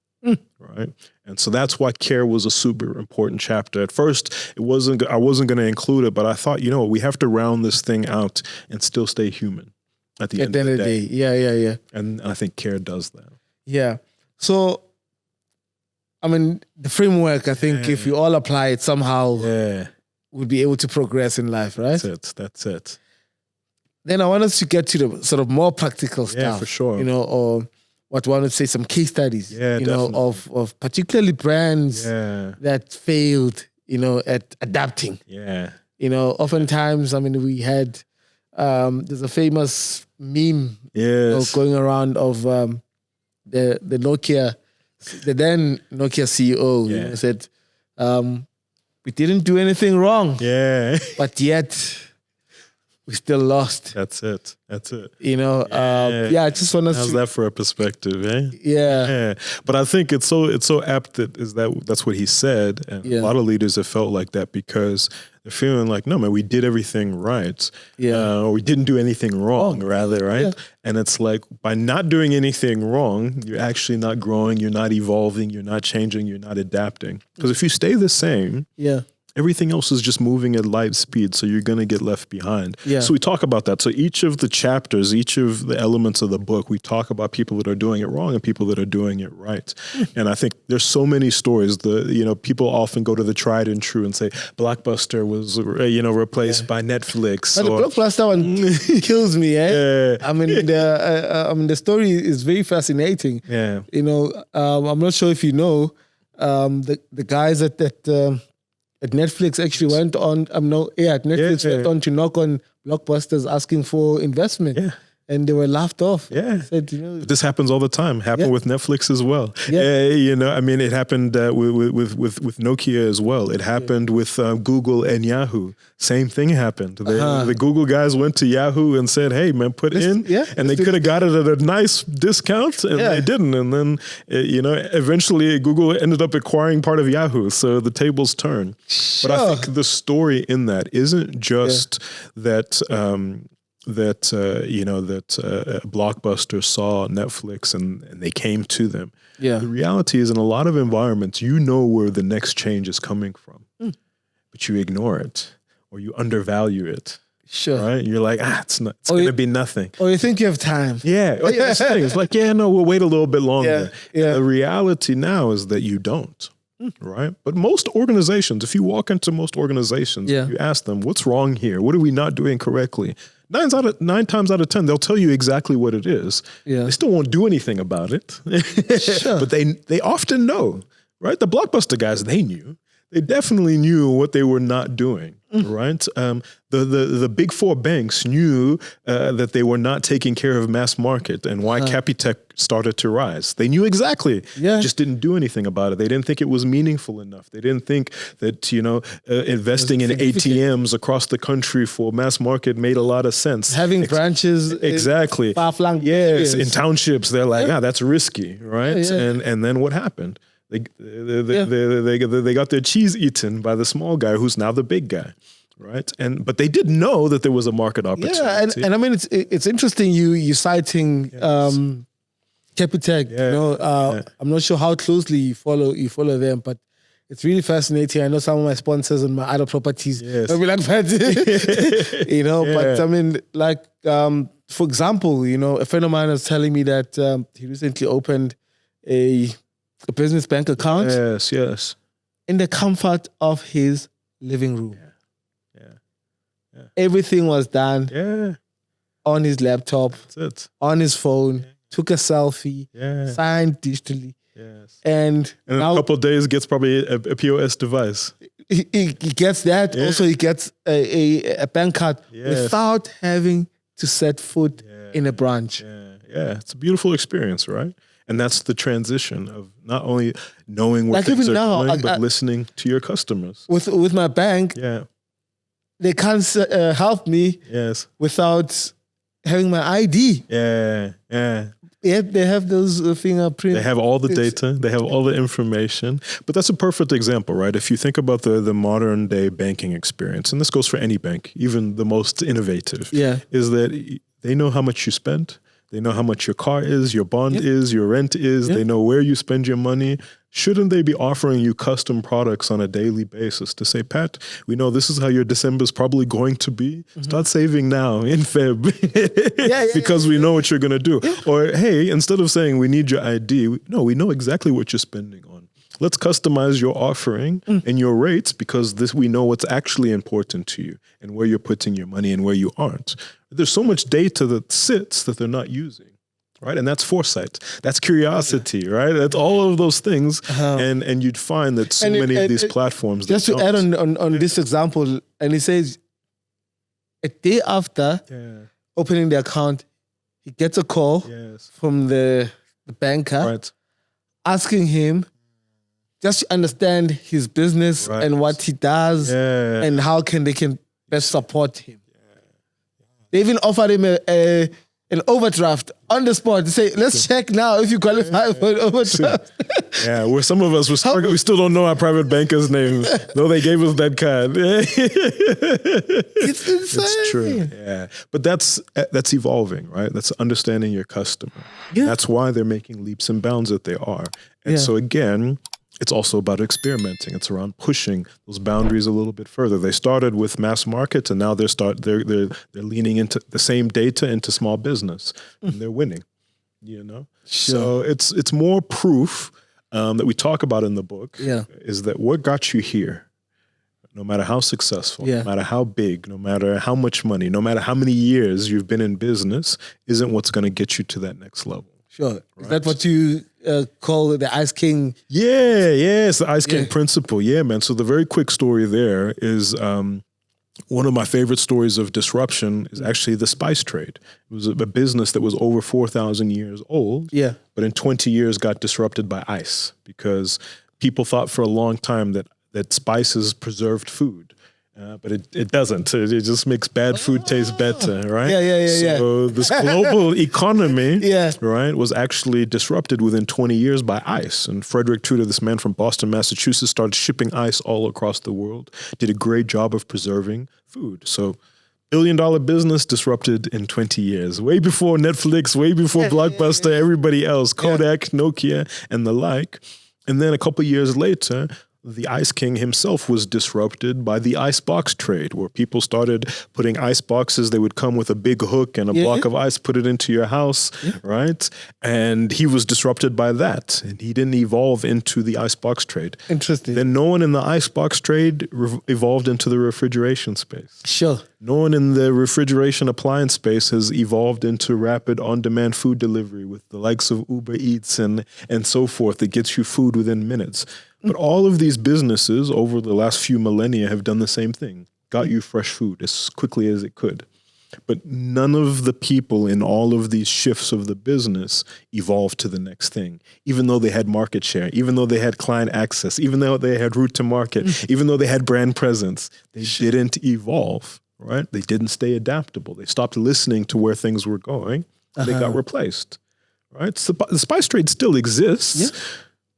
Right? And so that's why care was a super important chapter. At first, I wasn't going to include it, but I thought, you know what? We have to round this thing out and still stay human. At the end of the day. Yeah. And I think care does that. Yeah. So, I mean, the framework, I think if you all apply it somehow, we'll be able to progress in life, right? That's it. Then I want us to get to the sort of more practical stuff. Yeah, for sure. You know, or what I want to say, some case studies, you know, of particularly brands that failed, you know, at adapting. Yeah. You know, oftentimes, I mean, we had... there's a famous meme going around of the Nokia, the then Nokia CEO, you know, said, we didn't do anything wrong. Yeah. But yet we still lost. That's it. You know, I just want us How's that for a perspective, eh? Yeah. But I think it's so apt that's what he said. And a lot of leaders have felt like that because they're feeling like, no, man, we did everything right. Or we didn't do anything wrong, rather, right? Yeah. And it's like, by not doing anything wrong, you're actually not growing, you're not evolving, you're not changing, you're not adapting. Because if you stay the same, everything else is just moving at light speed, so you're going to get left behind. Yeah. So we talk about that. So each of the chapters, each of the elements of the book, we talk about people that are doing it wrong and people that are doing it right. And I think there's so many stories. People often go to the tried and true and say Blockbuster was replaced by Netflix. But the Blockbuster one kills me. I mean, the story is very fascinating. Yeah. You know, I'm not sure if you know, the guys at Netflix actually went on. Netflix went on to knock on Blockbusters asking for investment. Yeah. And they were laughed off. Yeah. Said, but this happens all the time. Happened with Netflix as well. Yeah. I mean, it happened with Nokia as well. It happened with Google and Yahoo. Same thing happened. The Google guys went to Yahoo and said, hey, man, put in. Yeah, and they could have got it at a nice discount, and they didn't. And then, eventually Google ended up acquiring part of Yahoo. So the tables turn. Sure. But I think the story in that isn't just that... Blockbuster saw Netflix and they came to them. Yeah. The reality is, in a lot of environments, you know where the next change is coming from, but you ignore it or you undervalue it. Sure. Right? You're like, it's going to be nothing. Or you think you have time. Yeah. It's like, we'll wait a little bit longer. Yeah. The reality now is that you don't. Right. But most organizations, if you walk into most organizations, you ask them, what's wrong here? What are we not doing correctly? 9 times out of 10, they'll tell you exactly what it is. Yeah. They still won't do anything about it. Sure. But they often know, right? The Blockbuster guys, they knew. They definitely knew what they were not doing, right? The big four banks knew that they were not taking care of mass market and why Capitec started to rise. They knew exactly, just didn't do anything about it. They didn't think it was meaningful enough. They didn't think that, investing in ATMs across the country for mass market made a lot of sense. Having branches exactly. far-flung in townships, they're like, that's risky, right? Yeah. And then what happened? They got their cheese eaten by the small guy who's now the big guy, right? But they did know that there was a market opportunity. Yeah, and I mean it's interesting you citing Capitec. I'm not sure how closely you follow them, but it's really fascinating. I know some of my sponsors and my other properties. They'll be like, but I mean, like for example, a friend of mine was telling me that he recently opened a business bank account. Yes. In the comfort of his living room. Yeah. Everything was done. Yeah. On his laptop. That's it. On his phone. Yeah. Took a selfie. Yeah. Signed digitally. Yes. And now, a couple of days gets probably a POS device. He gets that. Yeah. Also, he gets a bank card without having to set foot in a branch. Yeah. It's a beautiful experience, right? And that's the transition of not only knowing what things are doing, but listening to your customers. With my bank, they can't help me without having my ID. Yeah. Yet they have those fingerprints. They have all the data. They have all the information. But that's a perfect example, right? If you think about the modern day banking experience, and this goes for any bank, even the most innovative, is that they know how much you spend. They know how much your car is, your bond is, your rent is. They know where you spend your money. Shouldn't they be offering you custom products on a daily basis to say, Pat, we know this is how your December is probably going to be. Start saving now in Feb because we know what you're going to do. Or, hey, instead of saying we need your ID, we know exactly what you're spending on. Let's customize your offering and your rates because we know what's actually important to you and where you're putting your money and where you aren't. There's so much data that sits that they're not using, right? And that's foresight. That's curiosity, right? That's all of those things. And you'd find that many of these platforms... Just to add on this example, and he says, a day after opening the account, he gets a call from the banker asking him just to understand his business and what he does and how they can best support him. They even offered him an overdraft on the spot to say, let's check now if you qualify for an overdraft. Yeah, where some of us we still don't know our private banker's name, though they gave us that card. It's insane. It's true. Yeah, but that's evolving, right? That's understanding your customer. Yeah. That's why they're making leaps and bounds that they are. And so again, it's also about experimenting. It's around pushing those boundaries a little bit further. They started with mass markets, and now they're leaning into the same data into small business, and they're winning. You know, so it's more proof that we talk about in the book. Is that what got you here? No matter how successful, no matter how big, no matter how much money, no matter how many years you've been in business, isn't what's going to get you to that next level. Sure. Right? Is that what you call the Ice King? Yeah, it's the Ice King principle. Yeah, man. So the very quick story there is one of my favorite stories of disruption is actually the spice trade. It was a business that was over 4,000 years old, but in 20 years got disrupted by ice because people thought for a long time that spices preserved food. But it doesn't. It just makes bad food taste better, right? So this global economy, right, was actually disrupted within 20 years by ice. And Frederick Tudor, this man from Boston, Massachusetts, started shipping ice all across the world, did a great job of preserving food. So billion-dollar business disrupted in 20 years, way before Netflix, way before Blockbuster, everybody else, Kodak, Nokia, and the like. And then a couple of years later, the Ice King himself was disrupted by the ice box trade, where people started putting ice boxes. They would come with a big hook and a block of ice, put it into your house, right? And he was disrupted by that. And he didn't evolve into the ice box trade. Interesting. Then no one in the ice box trade evolved into the refrigeration space. Sure. No one in the refrigeration appliance space has evolved into rapid on-demand food delivery with the likes of Uber Eats and so forth that gets you food within minutes. But all of these businesses over the last few millennia have done the same thing, got you fresh food as quickly as it could. But none of the people in all of these shifts of the business evolved to the next thing, even though they had market share, even though they had client access, even though they had route to market, even though they had brand presence. They didn't evolve, right? They didn't stay adaptable. They stopped listening to where things were going. They got replaced, right? So the spice trade still exists.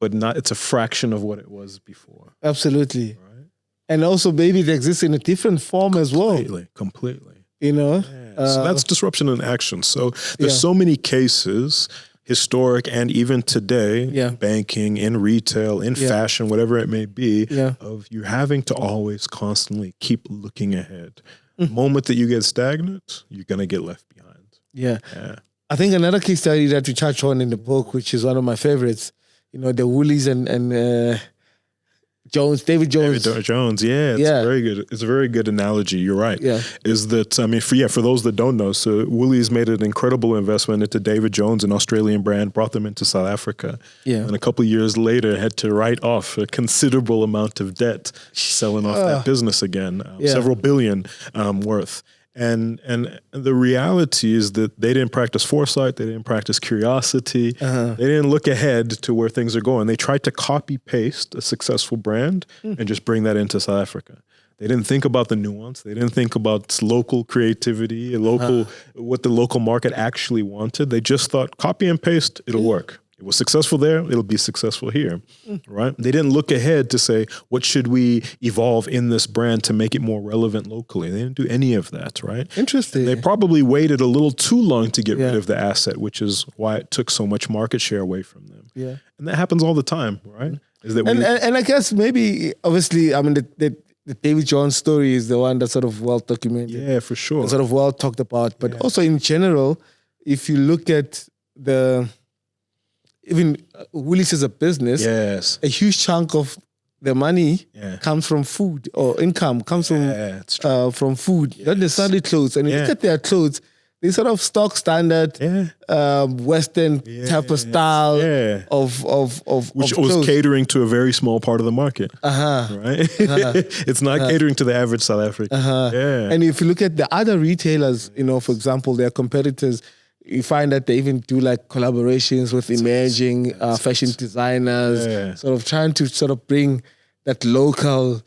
But it's a fraction of what it was before. Absolutely. Right? And also maybe it exists in a different form as well. Completely. You know? So that's disruption in action. So there's so many cases, historic and even today, banking, in retail, in fashion, whatever it may be, of you having to always constantly keep looking ahead. The moment that you get stagnant, you're going to get left behind. I think another case study that we touch on in the book, which is one of my favorites, you know, the Woolies and David Jones. David Jones, it's very good. It's a very good analogy. You're right. Is that, I mean, for those that don't know, so Woolies made an incredible investment into David Jones, an Australian brand, brought them into South Africa. And a couple of years later had to write off a considerable amount of debt, selling off that business again, several billion worth. And the reality is that they didn't practice foresight. They didn't practice curiosity. They didn't look ahead to where things are going. They tried to copy paste a successful brand and just bring that into South Africa. They didn't think about the nuance. They didn't think about local creativity, what the local market actually wanted. They just thought copy and paste, it'll work. It was successful there, it'll be successful here, right? They didn't look ahead to say, what should we evolve in this brand to make it more relevant locally? They didn't do any of that, right? Interesting. They probably waited a little too long to get rid of the asset, which is why it took so much market share away from them. And that happens all the time, right? Is that and I guess maybe, obviously, I mean, the David Jones story is the one that's sort of well documented. Yeah, for sure. And sort of well talked about. But also in general, if you look at even Woolies as a business, a huge chunk of the money comes from food, or income comes from food, not necessarily clothes. And you look at their clothes, they sort of stock standard Western type of style of which of was clothes. catering to a very small part of the market, right? It's not catering to the average South African. And if you look at the other retailers, you know, for example, their competitors, you find that they even do like collaborations with emerging fashion designers, sort of trying to sort of bring that local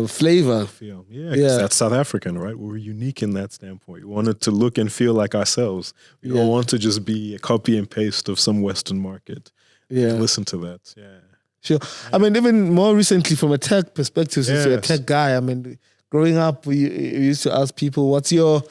flavor. Yeah, 'cause that's South African, right? We're unique in that standpoint. We want it to look and feel like ourselves. We don't want to just be a copy and paste of some Western market. Yeah. Listen to that. Yeah. Sure. I mean, even more recently, from a tech perspective, since you're a tech guy, I mean, growing up, we used to ask people, what's your,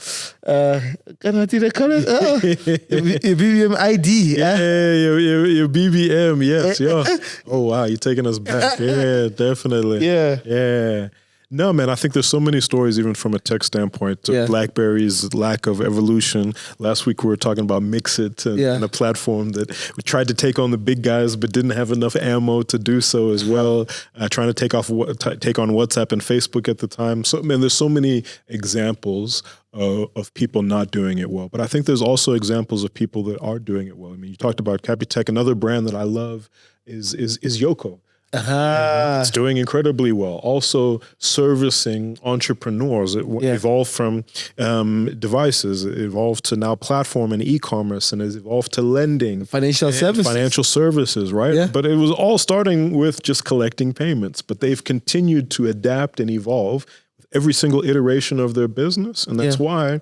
can they call it? Your BBM ID. Yeah, your BBM, yes. Yeah. Oh, wow, you're taking us back. Yeah, definitely. Yeah. No, man, I think there's so many stories, even from a tech standpoint, to BlackBerry's lack of evolution. Last week we were talking about Mixit and a platform that we tried to take on the big guys, but didn't have enough ammo to do so as well. Trying to take on WhatsApp and Facebook at the time. So, man, there's so many examples of people not doing it well. But I think there's also examples of people that are doing it well. I mean, you talked about Capitec. Another brand that I love is Yoko. It's doing incredibly well. Also servicing entrepreneurs. It evolved from devices. It evolved to now platform and e-commerce, and has evolved to lending. Financial services, right? Yeah. But it was all starting with just collecting payments. But they've continued to adapt and evolve with every single iteration of their business. And that's why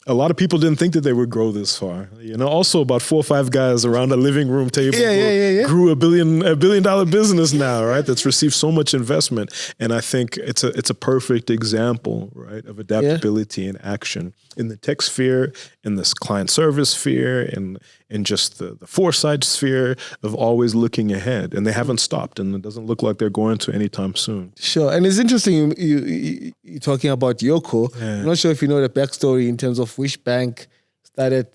a lot of people didn't think that they would grow this far. You know, also about 4 or 5 guys around a living room table grew a $1 billion business now, right? That's received so much investment. And I think it's a perfect example, right, of adaptability in action in the tech sphere, in this client service sphere, in just the foresight sphere of always looking ahead. And they haven't stopped, and it doesn't look like they're going to anytime soon. Sure. And it's interesting you're talking about Yoko. I'm not sure if you know the backstory in terms of which bank started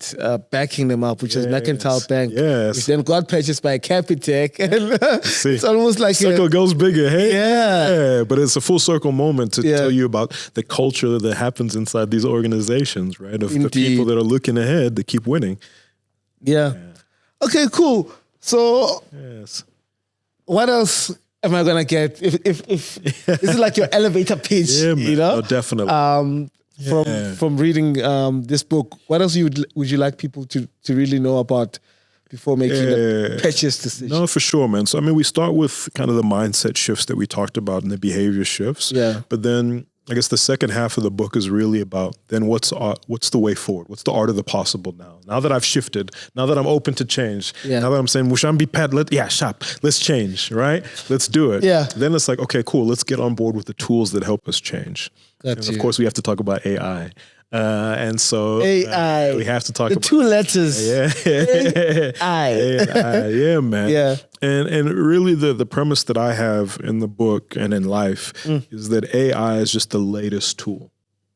backing them up, which is Mercantile Bank, which then got purchased by Capitec. It's almost like circle goes bigger, hey? Yeah. But it's a full circle moment to tell you about the culture that happens inside these organizations, right? Of the people that are looking ahead that keep winning. Yeah. Okay, cool. So what else am I gonna get? If this is like your elevator pitch, you know? Oh, definitely. From reading this book, what else would you like people to really know about before making a purchase decision? No, for sure, man. So, I mean, we start with kind of the mindset shifts that we talked about and the behavior shifts. Yeah. But then I guess the second half of the book is really about then what's the way forward? What's the art of the possible now? Now that I've shifted, now that I'm open to change, now that I'm saying, Mushambi, Pat, let's change, right? Let's do it. Yeah. Then it's like, okay, cool, let's get on board with the tools that help us change. Of course, we have to talk about AI. And so AI, we have to talk about 2 letters. AI. Yeah, man. Yeah. And really the premise that I have in the book and in life is that AI is just the latest tool,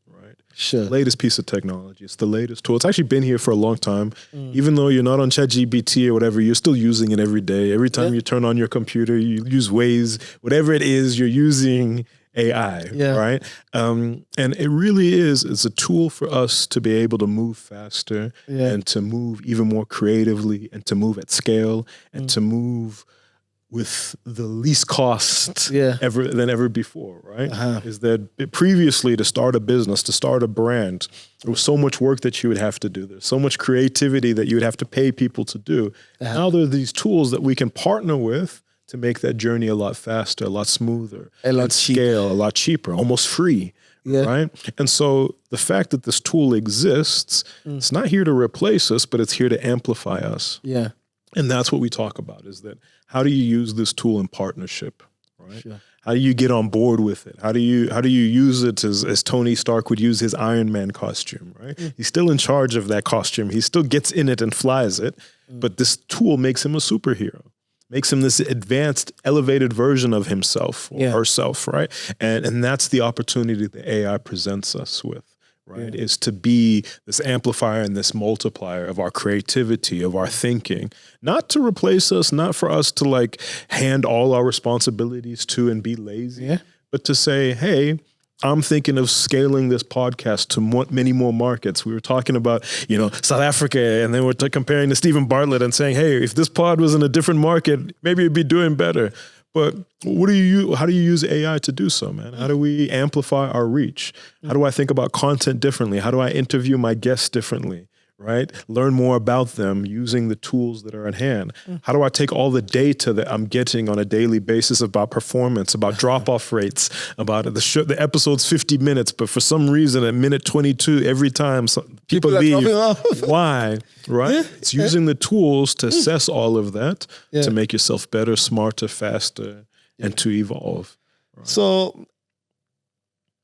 right? Sure. The latest piece of technology. It's the latest tool. It's actually been here for a long time. Even though you're not on ChatGPT or whatever, you're still using it every day. Every time you turn on your computer, you use Waze, whatever it is, you're using AI, right? And it really it's a tool for us to be able to move faster and to move even more creatively and to move at scale and to move with the least cost than ever before, right? Is that previously to start a business, to start a brand, there was so much work that you would have to do. There's so much creativity that you would have to pay people to do. Now there are these tools that we can partner with to make that journey a lot faster, a lot smoother, a lot scale, a lot cheaper, almost free, right? And so the fact that this tool exists, it's not here to replace us, but it's here to amplify us. Yeah. And that's what we talk about, is that how do you use this tool in partnership, right? Sure. How do you get on board with it? How do you use it as Tony Stark would use his Iron Man costume, right? He's still in charge of that costume. He still gets in it and flies it, but this tool makes him a superhero. Makes him this advanced, elevated version of himself or herself, right? And that's the opportunity that AI presents us with, right? Is to be this amplifier and this multiplier of our creativity, of our thinking, not to replace us, not for us to like hand all our responsibilities to and be lazy, but to say, hey, I'm thinking of scaling this podcast to many more markets. We were talking about, South Africa, and then we're comparing to Stephen Bartlett and saying, hey, if this pod was in a different market, maybe it'd be doing better. But how do you use AI to do so, man? How do we amplify our reach? How do I think about content differently? How do I interview my guests differently? right? Learn more about them using the tools that are at hand. How do I take all the data that I'm getting on a daily basis about performance, about drop-off rates, about the episode's 50 minutes, but for some reason at minute 22, every time people leave, why, right? Yeah. It's using the tools to assess all of that to make yourself better, smarter, faster, and to evolve. Right? So,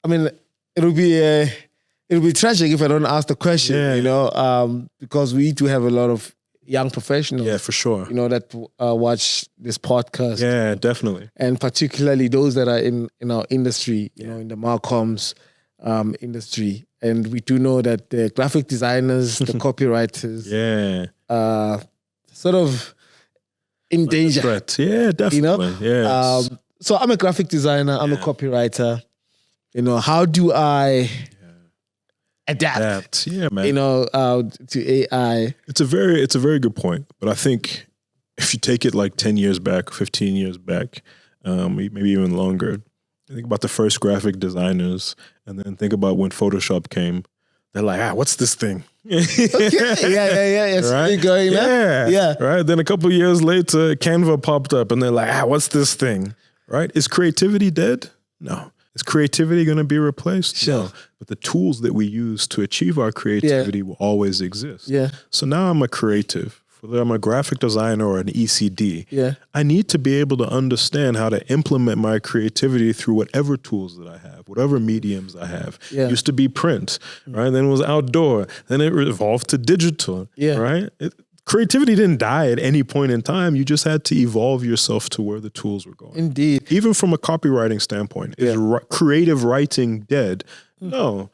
I mean, it'll be tragic if I don't ask the question, you know, because we do have a lot of young professionals. Yeah, for sure. You know, that watch this podcast. Yeah, definitely. And particularly those that are in our industry, you know, in the Marcoms industry. And we do know that the graphic designers, the copywriters, sort of in danger. Threat. Yeah, definitely. You know? So I'm a graphic designer. I'm a copywriter. You know, how do I adapt? Yeah, man. You know, to AI. It's a very good point. But I think if you take it like 10 years back, 15 years back, maybe even longer, think about the first graphic designers, and then think about when Photoshop came. They're like, what's this thing? Yeah. It's right? going yeah. Right. Then a couple of years later, Canva popped up, and they're like, what's this thing? Right? Is creativity dead? No. Is creativity going to be replaced? Sure. No. But the tools that we use to achieve our creativity will always exist. Yeah. So now I'm a creative, whether I'm a graphic designer or an ECD. Yeah. I need to be able to understand how to implement my creativity through whatever tools that I have, whatever mediums I have. Yeah. It used to be print, right? Then it was outdoor. Then it evolved to digital, right? Creativity didn't die at any point in time. You just had to evolve yourself to where the tools were going. Indeed. Even from a copywriting standpoint, is creative writing dead? No.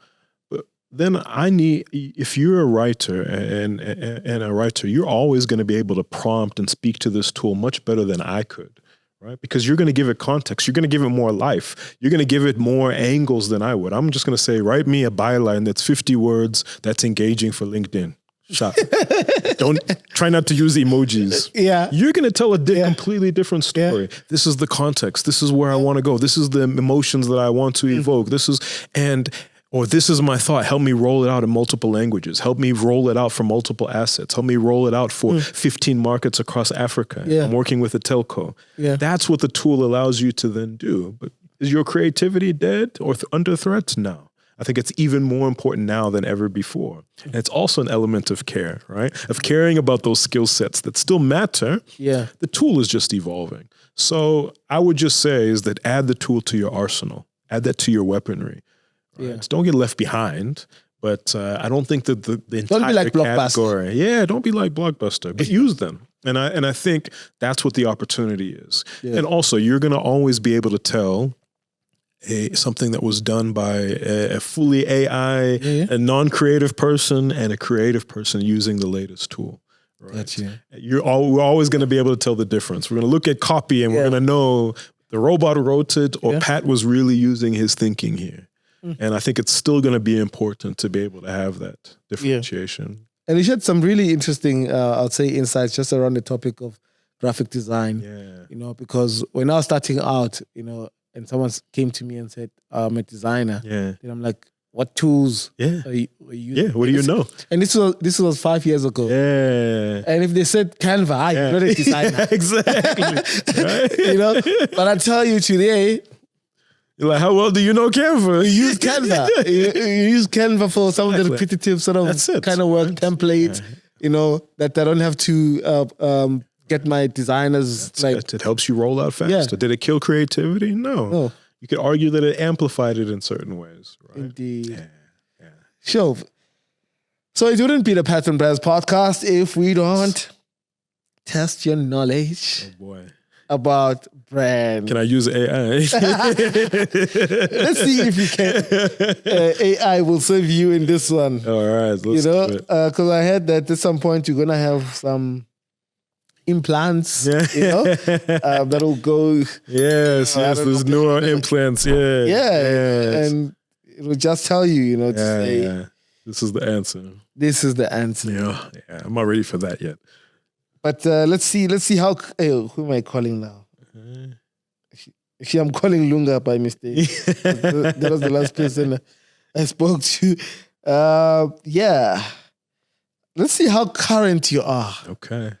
But then if you're a writer and a writer, you're always going to be able to prompt and speak to this tool much better than I could, right? Because you're going to give it context. You're going to give it more life. You're going to give it more angles than I would. I'm just going to say, write me a byline that's 50 words that's engaging for LinkedIn. Shot. Don't try not to use emojis. Yeah. You're going to tell a completely different story. Yeah. This is the context. This is where I want to go. This is the emotions that I want to evoke. This is my thought. Help me roll it out in multiple languages. Help me roll it out for multiple assets. Help me roll it out for 15 markets across Africa. Yeah. I'm working with a telco. Yeah. That's what the tool allows you to then do. But is your creativity dead or under threat? No. I think it's even more important now than ever before. And it's also an element of care, right? Of caring about those skill sets that still matter. Yeah. The tool is just evolving. So I would just say is that add the tool to your arsenal. Add that to your weaponry. Right? Yeah. So don't get left behind. But I don't think that the entire don't be like category. Yeah, don't be like Blockbuster, but use them. And I think that's what the opportunity is. Yeah. And also, you're going to always be able to tell something that was done by a fully AI, a non-creative person, and a creative person using the latest tool. Right? Gotcha. We're always going to be able to tell the difference. We're going to look at copy and we're going to know the robot wrote it or Pat was really using his thinking here. And I think it's still going to be important to be able to have that differentiation. Yeah. And you shared some really interesting, I'll say, insights just around the topic of graphic design. Yeah. You know, because when I was starting out, you know, and someone came to me and said, I'm a designer. Yeah. And I'm like, what tools are you using? Yeah, what do you know? And this was 5 years ago. Yeah. And if they said Canva, you're not a designer. Exactly. Right? You know? But I tell you today, you're like, how well do you know Canva? You use Canva. you use Canva for some of the repetitive sort of kind of work templates, you know, that I don't have to get my designers. It helps you roll out faster. Yeah. Did it kill creativity? No. You could argue that it amplified it in certain ways. Right? Indeed. Yeah. Sure. So it wouldn't be the Pat and Brands podcast if we don't test your knowledge about brand. Can I use AI? Let's see if you can. AI will serve you in this one. All right. Let's do it. Because I heard that at some point you're going to have some implants, you know, that'll go. Yes, there's newer implants. And it'll just tell you, you know, to say, this is the answer. This is the answer. Yeah, I'm not ready for that yet. But let's see how. Who am I calling now? Actually, I'm calling Lunga by mistake. That was the last person I spoke to. let's see how current you are. Okay.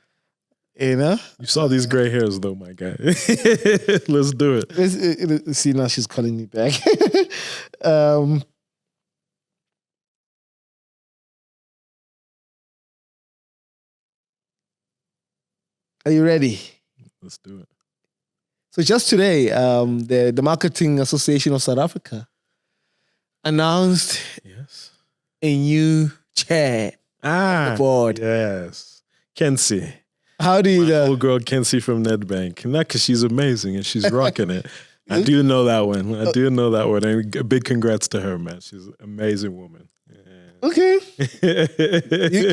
You know? You saw these gray hairs though, my guy. Let's do it. Let's see, now she's calling me back. Are you ready? Let's do it. So just today, the Marketing Association of South Africa announced a new chair on the board. Yes. Kenzie. How do you know? Old girl Kenzie from Nedbank. Not because she's amazing and she's rocking it. I do know that one. And a big congrats to her, man. She's an amazing woman. Yeah. Okay.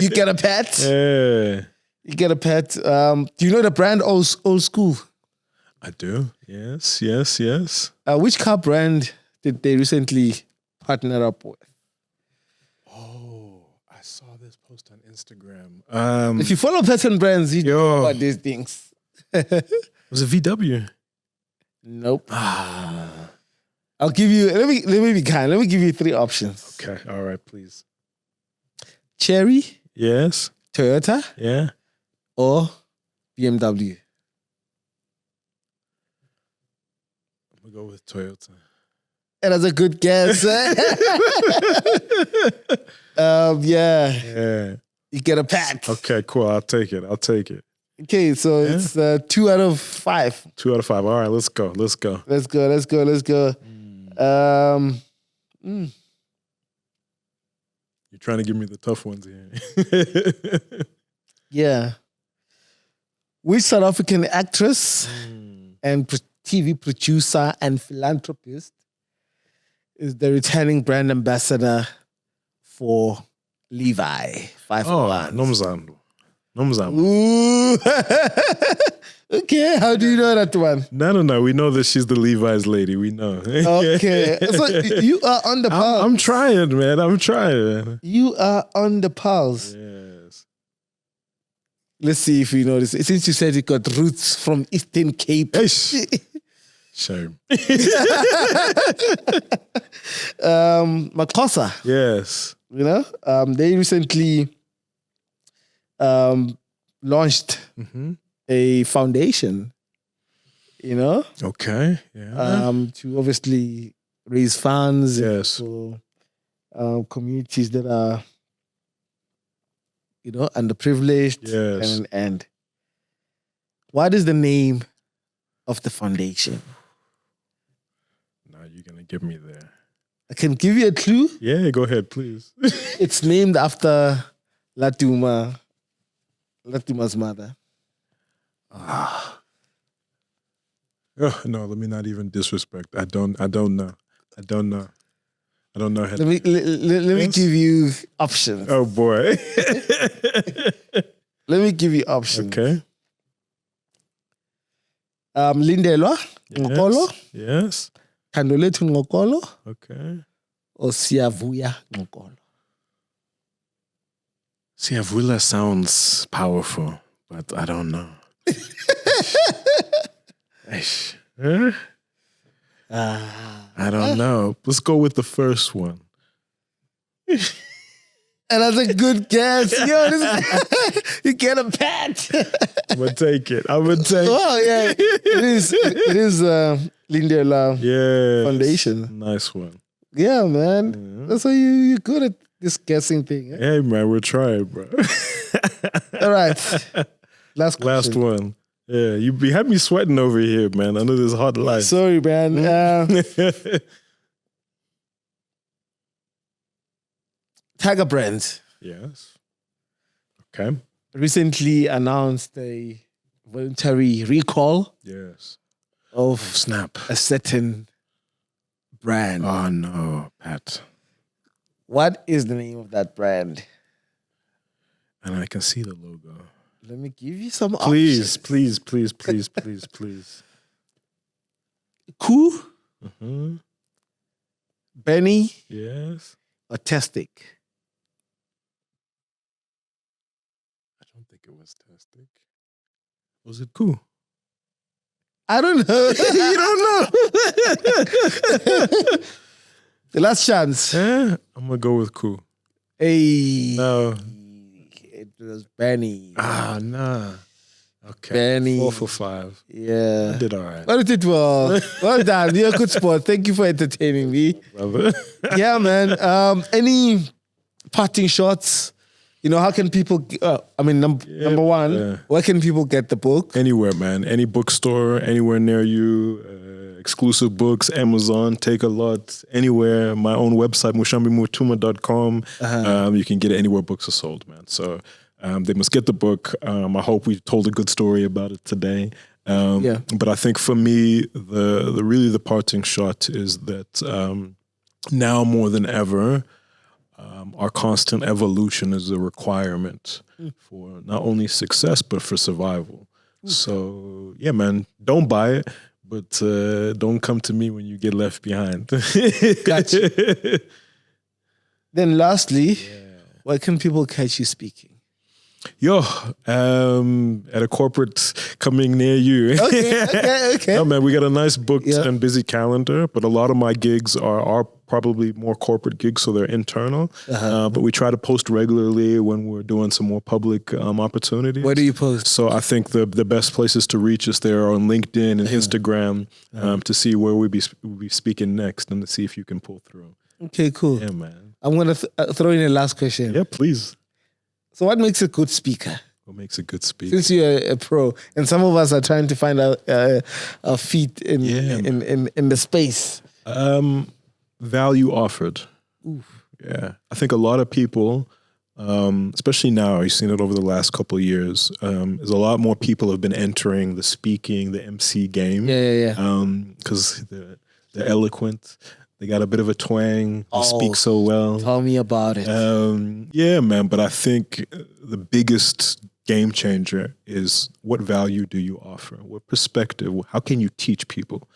you get a pet? Yeah. You get a pet. Do you know the brand Old School? I do. Yes. Which car brand did they recently partner up with? Oh, I saw this post on Instagram. If you follow certain brands, you know about these things. Was it VW? Nope. I'll give you. Let me be kind. Let me give you 3 options. Okay. All right. Please. Cherry. Yes. Toyota. Yeah. Or BMW. I'm gonna go with Toyota. And that's a good guess. Yeah. You get a pat. Okay, cool. I'll take it. Okay, so it's 2 out of 5. 2 out of 5. All right, let's go. Let's go. You're trying to give me the tough ones here. Yeah. Which South African actress and TV producer and philanthropist is the returning brand ambassador for Levi? 501. Nomzamo. Ooh. Okay, how do you know that one? No. We know that she's the Levi's lady. We know. Okay. So you are on the pulse. I'm trying, man. You are on the pulse. Yes. Let's see if you know this. Since you said you got roots from Eastern Cape. Shame. Makosa. Yes. You know, they recently launched a foundation, you know? Okay. Yeah. To obviously raise funds Yes. for communities that are, you know, underprivileged. Yes. And what is the name of the foundation? Now you're going to give me there. I can give you a clue. Yeah, go ahead, please. It's named after Latuma's mother. Oh, no, let me not even disrespect. I don't know. Let me give you options. Oh boy. Let me give you options. Okay. Lindelwa Ngokolo. Yes. Kandolethu Ngokolo. Okay. Or Siyavuya Ngokolo. Siyavuya sounds powerful, but I don't know. I don't know. Let's go with the first one. And that's a good guess. Yo, you get a pat. I'm gonna take it. Oh yeah, it is Lindelwa Foundation. Nice one. Yeah, man. That's why you're good at this guessing thing. Eh? Hey man, we're trying, bro. All right. Last one. Yeah, you had me sweating over here, man. Under this hot light. Sorry, man. Tiger Brands. Yes. Okay. Recently announced a voluntary recall. Yes. Of snap. A certain brand. Oh no, Pat. What is the name of that brand? And I can see the logo. Let me give you some options. Please. Koo? Benny? Yes. Or Testic? I don't think it was Testic. Was it Koo? I don't know. You don't know. The last chance. I'm going to go with Koo. Hey. No. It was Benny. Nah. Okay. Benny. 4 for 5. Yeah. I did all right. Well, it did well. Well done. You're a good sport. Thank you for entertaining me. Brother. Yeah, man. Any parting shots? You know, how can people, number one, where can people get the book? Anywhere, man. Any bookstore, anywhere near you. Exclusive books, Amazon, Take a Lot, anywhere. My own website, mushambimutuma.com. You can get it anywhere books are sold, man. So they must get the book. I hope we told a good story about it today. But I think for me, the parting shot is that now more than ever, our constant evolution is a requirement for not only success, but for survival. So, yeah, man, don't buy it, but don't come to me when you get left behind. Gotcha. Then lastly, where can people catch you speaking? At a corporate coming near you. Okay. No, man, we got a nice booked and busy calendar, but a lot of my gigs are probably more corporate gigs, so they're internal. But we try to post regularly when we're doing some more public opportunities. Where do you post? So I think the best places to reach us there are on LinkedIn and Instagram to see where we'll be speaking next and to see if you can pull through. Okay, cool. Yeah, man. I'm going to throw in a last question. Yeah, please. So what makes a good speaker? What makes a good speaker? Since you're a pro, and some of us are trying to find our feet in the space. Value offered. Oof. Yeah. I think a lot of people, especially now, you've seen it over the last couple of years, there's a lot more people have been entering the speaking, the MC game. Yeah. Because they're eloquent. They got a bit of a twang. They speak so well. Tell me about it. Yeah, man. But I think the biggest game changer is what value do you offer? What perspective? How can you teach people?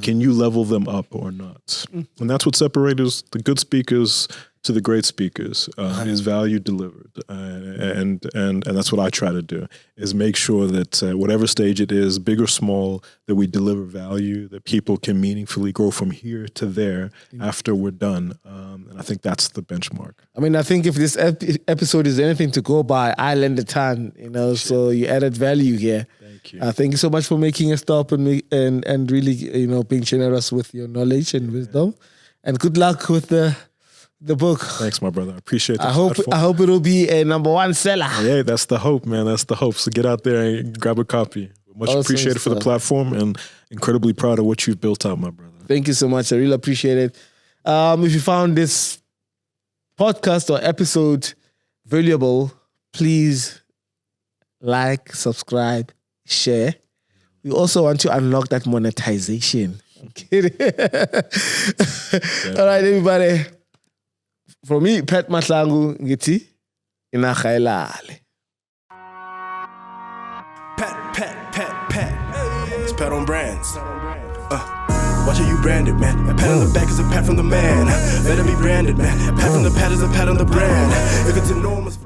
Can you level them up or not? And that's what separates the good speakers to the great speakers is value delivered. And that's what I try to do, is make sure that whatever stage it is, big or small, that we deliver value, that people can meaningfully go from here to there after we're done. And I think that's the benchmark. I mean, I think if this episode is anything to go by, I learned a ton, so you added value here. Thank you. Thank you so much for making a stop and really, being generous with your knowledge and wisdom. And good luck with the book. Thanks, my brother. I appreciate it. I hope it'll be a #1 seller. Yeah, that's the hope, man. That's the hope. So get out there and grab a copy. Much appreciated for the platform and incredibly proud of what you've built out, my brother. Thank you so much. I really appreciate it. If you found this podcast or episode valuable, please like, subscribe, share. We also want to unlock that monetization. I'm kidding. All right, everybody. For me, Pat Mahlangu, ngithi inakhailale. Pat. It's Pat on Brands. Watch how you branded, man. A pat on the back is a pat from the man. Let it be branded, man. A pat from the pat is a pat on the brand. If it's enormous.